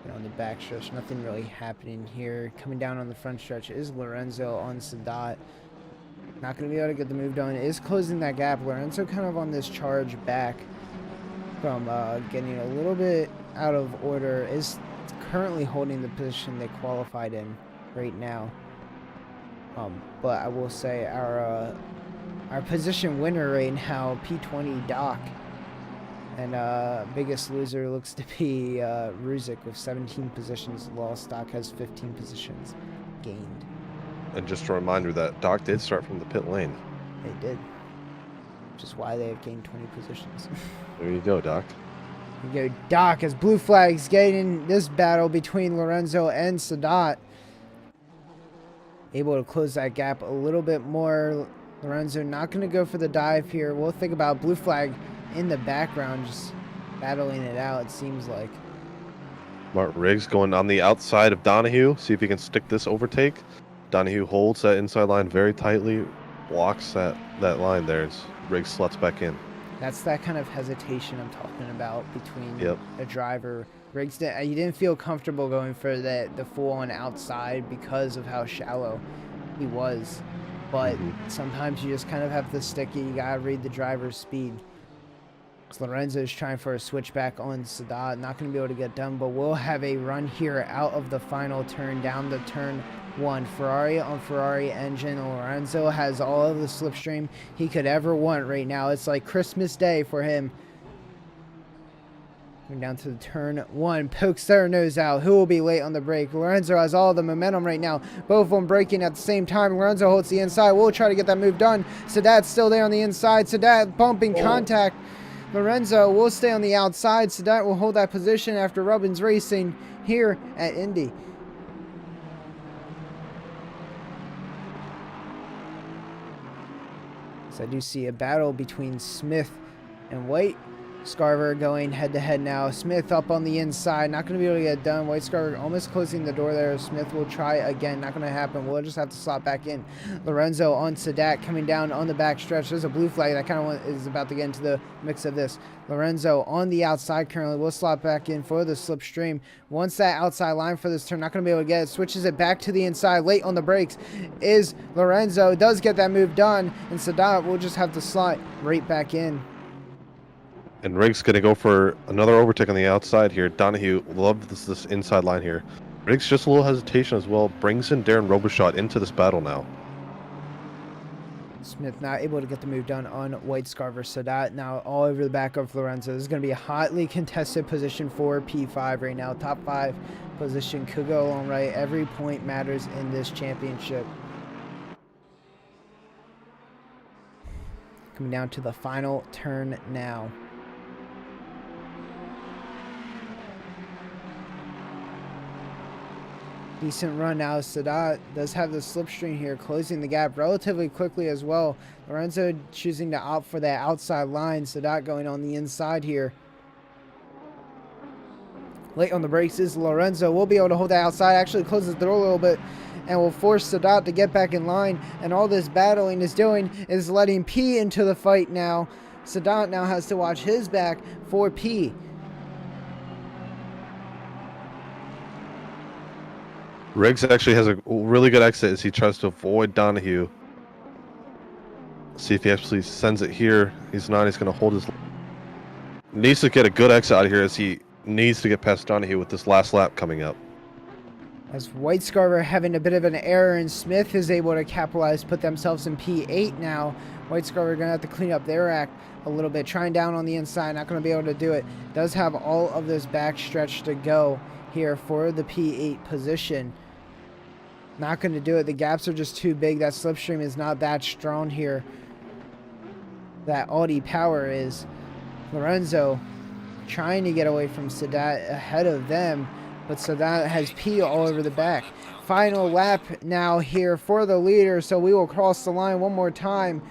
And on the back stretch, nothing really happening here. Coming down on the front stretch is Lorenzo on Sadat. Not going to be able to get the move done. Is closing that gap. Lorenzo kind of on this charge back from getting a little bit out of order. Is currently holding the position they qualified in right now. But I will say our position winner right now, P20 Doc, and biggest loser looks to be Ruzik with 17 positions lost. Doc has 15 positions gained. And just a reminder that Doc did start from the pit lane. They did. Which is why they have gained 20 positions. There you go, Doc. Here you go, Doc, as blue flags getting this battle between Lorenzo and Sadat. Able to close that gap a little bit more. Lorenzo not going to go for the dive here. We'll think about blue flag in the background, just battling it out, it seems like. Martin Riggs going on the outside of Donahue. See if he can stick this overtake. Donahue holds that inside line very tightly. Blocks that line there. Riggs slots back in. That's that kind of hesitation I'm talking about between a driver. Riggs, he didn't feel comfortable going for the full-on outside because of how shallow he was. But sometimes you just kind of have to stick it. You got to read the driver's speed. So Lorenzo's trying for a switchback on Sadat. Not going to be able to get done, but we'll have a run here out of the final turn down to turn 1. Ferrari on Ferrari engine. Lorenzo has all of the slipstream he could ever want right now. It's like Christmas Day for him. Going down to the turn 1. Pokes their nose out. Who will be late on the brake? Lorenzo has all the momentum right now. Both of them braking at the same time. Lorenzo holds the inside. We'll try to get that move done. Sadat's still there on the inside. Sadat bumping contact. Lorenzo will stay on the outside. Sadat will hold that position after Rubbins Racing here at Indy. So I do see a battle between Smith and White. Scarver going head-to-head now. Smith up on the inside. Not going to be able to get it done. White Scarver almost closing the door there. Smith will try again. Not going to happen. We'll just have to slot back in. Lorenzo on Sadat coming down on the back stretch. There's a blue flag that kind of is about to get into the mix of this. Lorenzo on the outside currently. We'll slot back in for the slipstream. Once that outside line for this turn, not going to be able to get it. Switches it back to the inside. Late on the brakes is Lorenzo. Does get that move done. And Sadat will just have to slot right back in. And Riggs going to go for another overtake on the outside here. Donahue loved this inside line here. Riggs just a little hesitation as well. Brings in Darren Robichaud into this battle now. Smith not able to get the move done on White Scarver. Sadat now all over the back of Lorenzo. This is going to be a hotly contested position for P5 right now. Top 5 position could go along right. Every point matters in this championship. Coming down to the final turn now. Decent run now. Sadat does have the slipstream here, closing the gap relatively quickly as well. Lorenzo choosing to opt for that outside line. Sadat going on the inside here. Late on the brakes is Lorenzo. Will be able to hold that outside. Actually closes the door a little bit and will force Sadat to get back in line. And all this battling is doing is letting P into the fight now. Sadat now has to watch his back for P. Riggs actually has a really good exit as he tries to avoid Donahue. See if he actually sends it here. He's not. He's going to hold his... Needs to get a good exit out of here as he needs to get past Donahue with this last lap coming up. As White Scarver having a bit of an error and Smith is able to capitalize, put themselves in P8 now. White Scarver going to have to clean up their act a little bit. Trying down on the inside. Not going to be able to do it. Does have all of this back stretch to go here for the P8 position. Not going to do it. The gaps are just too big. That slipstream is not that strong here. That Audi power is. Lorenzo trying to get away from Sadat ahead of them, but Sadat has P all over the back. Final lap now here for the leader, so we will cross the line one more time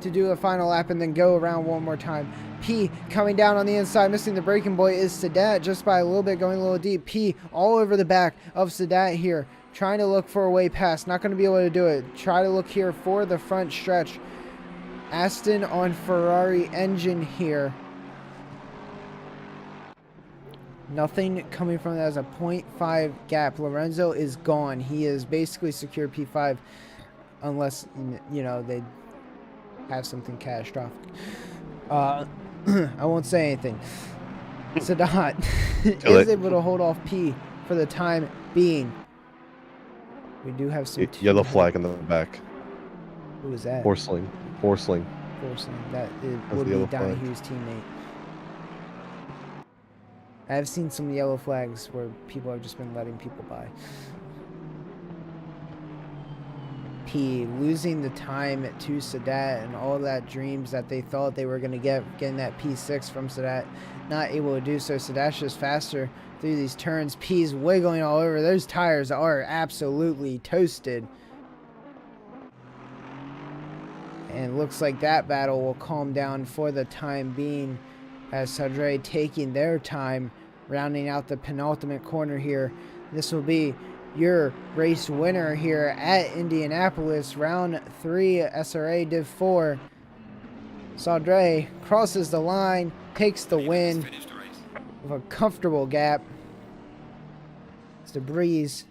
to do a final lap and then go around one more time. P coming down on the inside, missing the braking boy is Sadat just by a little bit, going a little deep. P all over the back of Sadat here. Trying to look for a way past. Not going to be able to do it. Try to look here for the front stretch. Aston on Ferrari engine here. Nothing coming from that as a 0.5 gap. Lorenzo is gone. He is basically secure P5 unless, you know, they have something catastrophic. I won't say anything. Sadat is able to hold off P for the time being. We do have some Yellow flag in the back. Who is that? Forsling. Forsling. That would be yellow flag. Donahue's teammate. I have seen some yellow flags where people have just been letting people by. P losing the time to Sadat and all that dreams that they thought they were going to getting that P6 from Sadat, not able to do so. Sadat's just faster through these turns. P's wiggling all over. Those tires are absolutely toasted. And looks like that battle will calm down for the time being, as SRA taking their time, rounding out the penultimate corner here. This will be your race winner here at Indianapolis, round 3, SRA Div 4. SRA crosses the line, takes the win with a comfortable gap. As Debreeze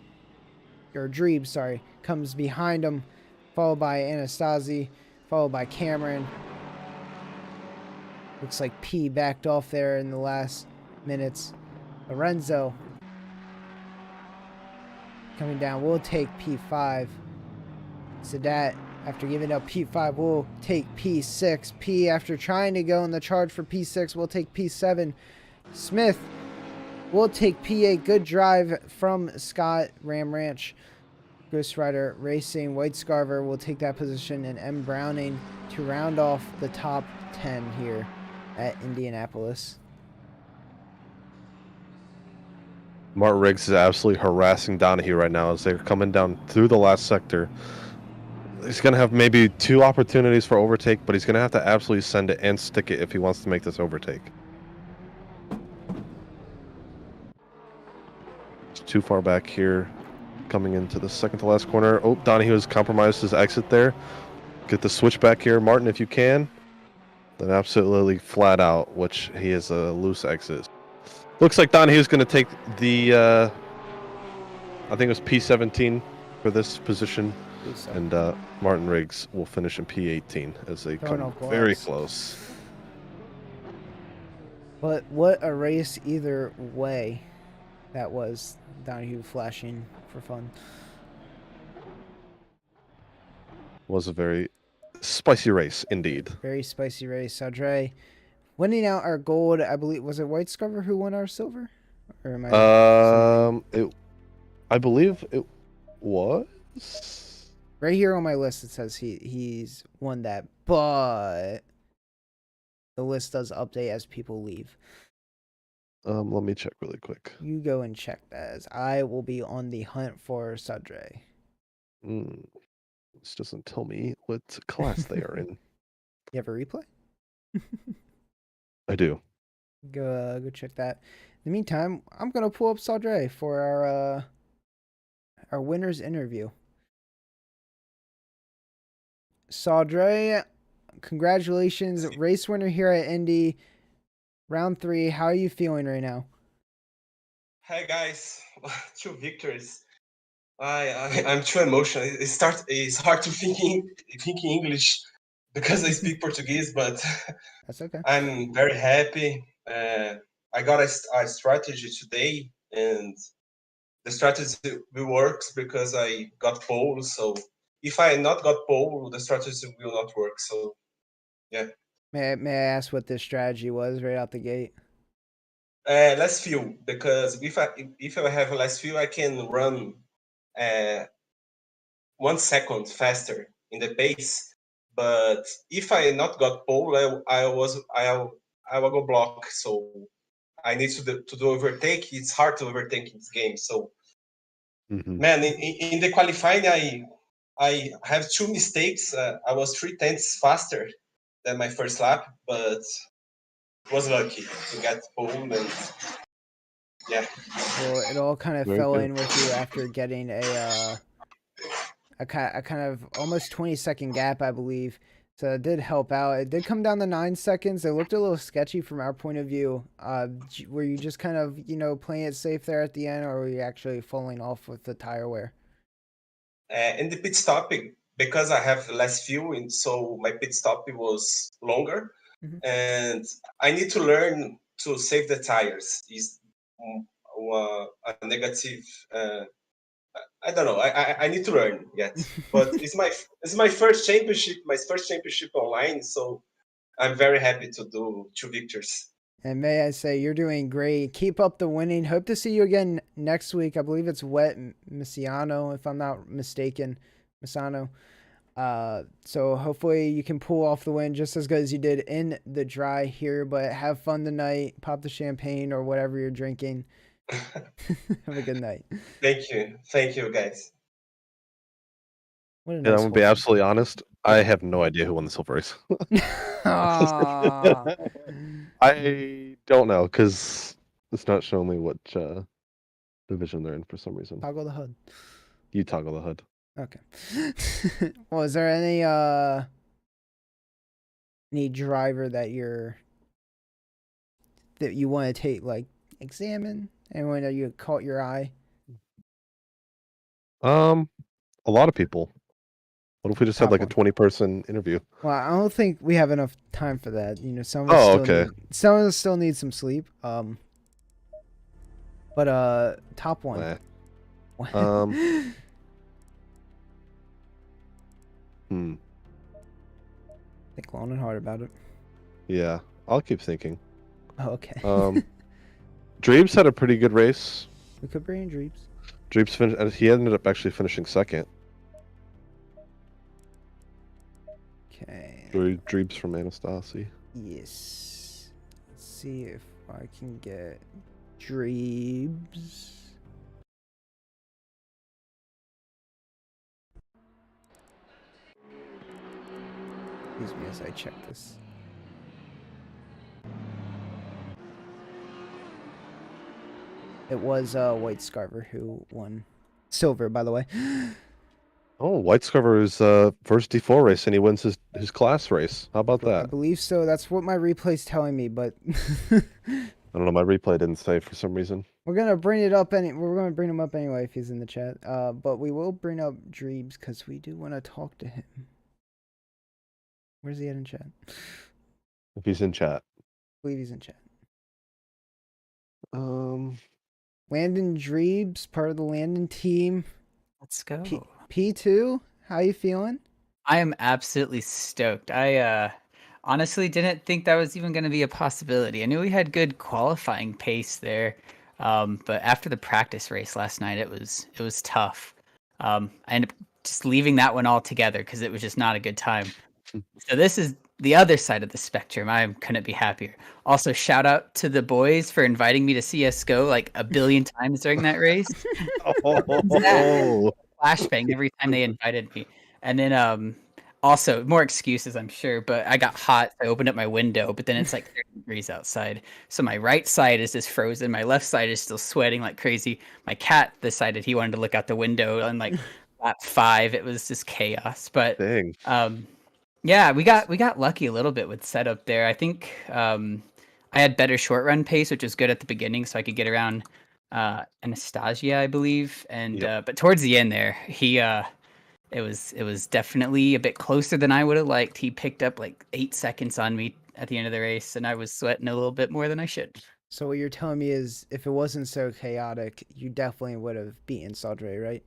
comes behind him, followed by Anastasi, followed by Cameron. Looks like P backed off there in the last minutes. Lorenzo coming down will take P5. Sadat, after giving up P5, will take P6. P, after trying to go in the charge for P6, will take P7. Smith will take P8. Good drive from Scott Ram Ranch. Ghost Rider Racing, White Scarver will take that position, and M. Browning to round off the top 10 here at Indianapolis. Martin Riggs is absolutely harassing Donahue right now as they're coming down through the last sector. He's going to have maybe 2 opportunities for overtake, but he's going to have to absolutely send it and stick it if he wants to make this overtake. It's too far back here. Coming into the second to last corner. Oh, Donahue has compromised his exit there. Get the switch back here, Martin, if you can. Then absolutely flat out, which he is a loose exit. Looks like Donahue's going to take the, I think it was P17 for this position. And Martin Riggs will finish in P18 as they come very close. But what a race either way that was. Donahue flashing for fun. Was a very spicy race indeed. Very spicy race. SRA winning out our gold. I believe, was it White Scarver who won our silver? Or am I believe it was. Right here on my list it says he's won that, but the list does update as people leave. Let me check really quick. You go and check that, as I will be on the hunt for SRA. This doesn't tell me what class they are in. You have a replay? I do. Go check that. In the meantime, I'm gonna pull up SRA for our winner's interview. SRA, congratulations, race winner here at Indy. Round 3, how are you feeling right now? Hi guys, 2 victories. I'm too emotional. It's hard to think English because I speak Portuguese, but that's okay. I'm very happy. I got a strategy today, and the strategy works because I got pole. So if I not got pole, the strategy will not work. So yeah. May I ask what this strategy was right out the gate? Less fuel, because if I have less fuel, I can run 1 second faster in the pace. But if I not got pole, I will go block. So I need to do overtake. It's hard to overtake in this game. So man, in the qualifying, I have 2 mistakes. I was 3/10 faster than my first lap, but was lucky to get pole, and yeah. Well, it all kind of fell in with you after getting a kind of almost 20-second gap, I believe. So it did help out. It did come down to 9 seconds. It looked a little sketchy from our point of view. Were you just kind of, playing it safe there at the end, or were you actually falling off with the tire wear? In the pit stop, because I have less fuel, and so my pit stop was longer, and I need to learn to save the tires. Is a negative I don't know. I need to learn yet, but it's my first championship online. So I'm very happy to do 2 victories. And may I say, you're doing great. Keep up the winning. Hope to see you again next week. I believe it's Wet Misiano, if I'm not mistaken. Misano. So hopefully you can pull off the win just as good as you did in the dry here. But have fun tonight. Pop the champagne or whatever you're drinking. Have a good night. Thank you, guys. What a I'm nice gonna be horse. absolutely honest. I have no idea who won the silver race. Aw. I don't know because it's not showing me what division they're in for some reason. Toggle the hood. You toggle the hood. Okay. Well, is there any driver that you want to take, like, examine? Anyone that you caught your eye? A lot of people. What if we just had Top like a one. 20-person interview? Well, I don't think we have enough time for that. You know, some of Oh, us okay. some of us still need some sleep. But top one. Nah. Think long and hard about it. Yeah, I'll keep thinking. Oh, okay. Dreebs had a pretty good race. We could bring in Dreebs. Dreebs finished, and he ended up actually finishing second. Okay. Dreebs from Anastasi. Yes. Let's see if I can get Dreebs. Excuse me as I check this. It was White Scarver who won silver, by the way. Oh, White Scarver's first D4 race, and he wins his class race. How about I that? believe so. That's what my replay's telling me, but I don't know. My replay didn't say for some reason. we're gonna bring it up we're gonna bring him up anyway if he's in the chat. But we will bring up Dreebs because we do want to talk to him. Where's he at in chat? If he's in chat. I believe he's in chat. Landon Dreebs, part of the Landon team. Let's go. P2, how you feeling? I am absolutely stoked. I honestly didn't think that was even going to be a possibility. I knew we had good qualifying pace there, but after the practice race last night, it was tough. I ended up just leaving that one altogether because it was just not a good time. So this is the other side of the spectrum. I couldn't be happier. Also, shout out to the boys for inviting me to CS:GO like a billion times during that race. Flashbang every time they invited me. And then also more excuses, I'm sure, but I got hot. I opened up my window, but then it's like 30 degrees outside. So my right side is just frozen. My left side is still sweating like crazy. My cat decided he wanted to look out the window on like lap 5. It was just chaos. But Dang. yeah, we got lucky a little bit with setup there. I think I had better short run pace, which was good at the beginning, so I could get around Anastasia, I believe. And but towards the end there, it was definitely a bit closer than I would have liked. He picked up like 8 seconds on me at the end of the race, and I was sweating a little bit more than I should. So what you're telling me is, if it wasn't so chaotic, you definitely would have beaten Sadre, right?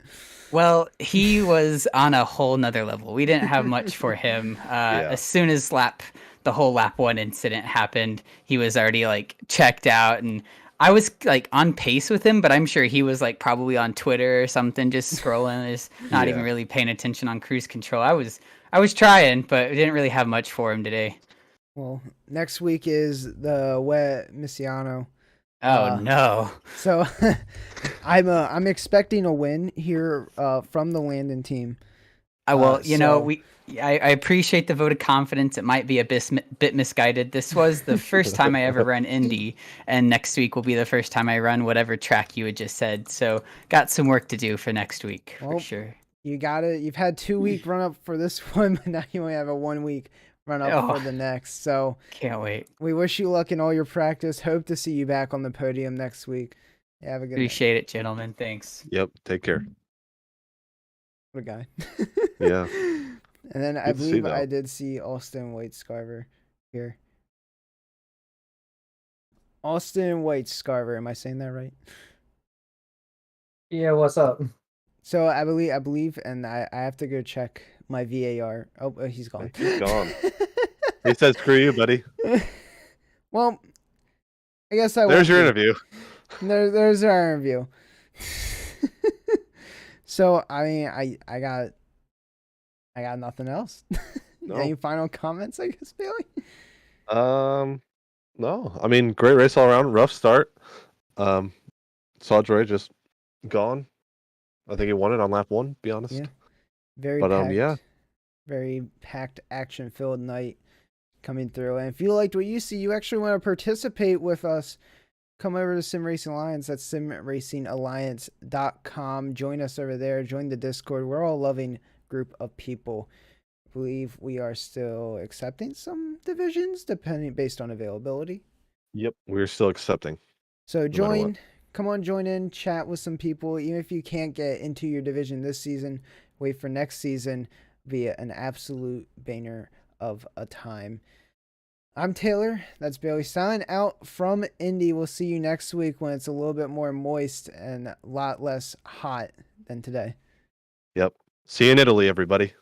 Well, he was on a whole nother level. We didn't have much for him. As soon as the whole lap 1 incident happened, he was already like checked out, and I was like on pace with him, but I'm sure he was like probably on Twitter or something, just scrolling, just not even really paying attention on cruise control. I was trying, but we didn't really have much for him today. Well, next week is the Wet Misiano. Oh no! So I'm expecting a win here from the Landon team. Well, you know, I appreciate the vote of confidence. It might be a bit misguided. This was the first time I ever run Indy, and next week will be the first time I run whatever track you had just said. So got some work to do for next week, for sure. You got it. You've had 2 week run up for this one, but now you only have a 1 week run up for the next. So can't wait. We wish you luck in all your practice. Hope to see you back on the podium next week. Have a good Appreciate it, gentlemen. Thanks. Yep. Take care. What a guy. Yeah. And then I believe I did see Austin White Scarver here. Austin White Scarver. Am I saying that right? Yeah, what's up? So I believe, and I have to go check my VAR. Oh, he's gone. He's gone. He said, "Screw you, buddy." Well, I guess I There's won't your be. interview. There's our interview. So I mean, I got nothing else. No. Any final comments, I guess, Bailey? No. I mean, great race all around. Rough start. Saw Joy just gone. I think he won it on lap 1. Be honest. Yeah. Very But packed, yeah. very packed, action-filled night coming through. And if you liked what you see, you actually want to participate with us, come over to Sim Racing Alliance. That's simracingalliance.com. Join us over there. Join the Discord. We're all a loving group of people. I believe we are still accepting some divisions, based on availability. Yep. We're still accepting. So matter what. come on, join in, chat with some people. Even if you can't get into your division this season, wait for next season. Be an absolute banger of a time. I'm Taylor. That's Bailey. Signing out from Indy. We'll see you next week when it's a little bit more moist and a lot less hot than today. Yep. See you in Italy, everybody.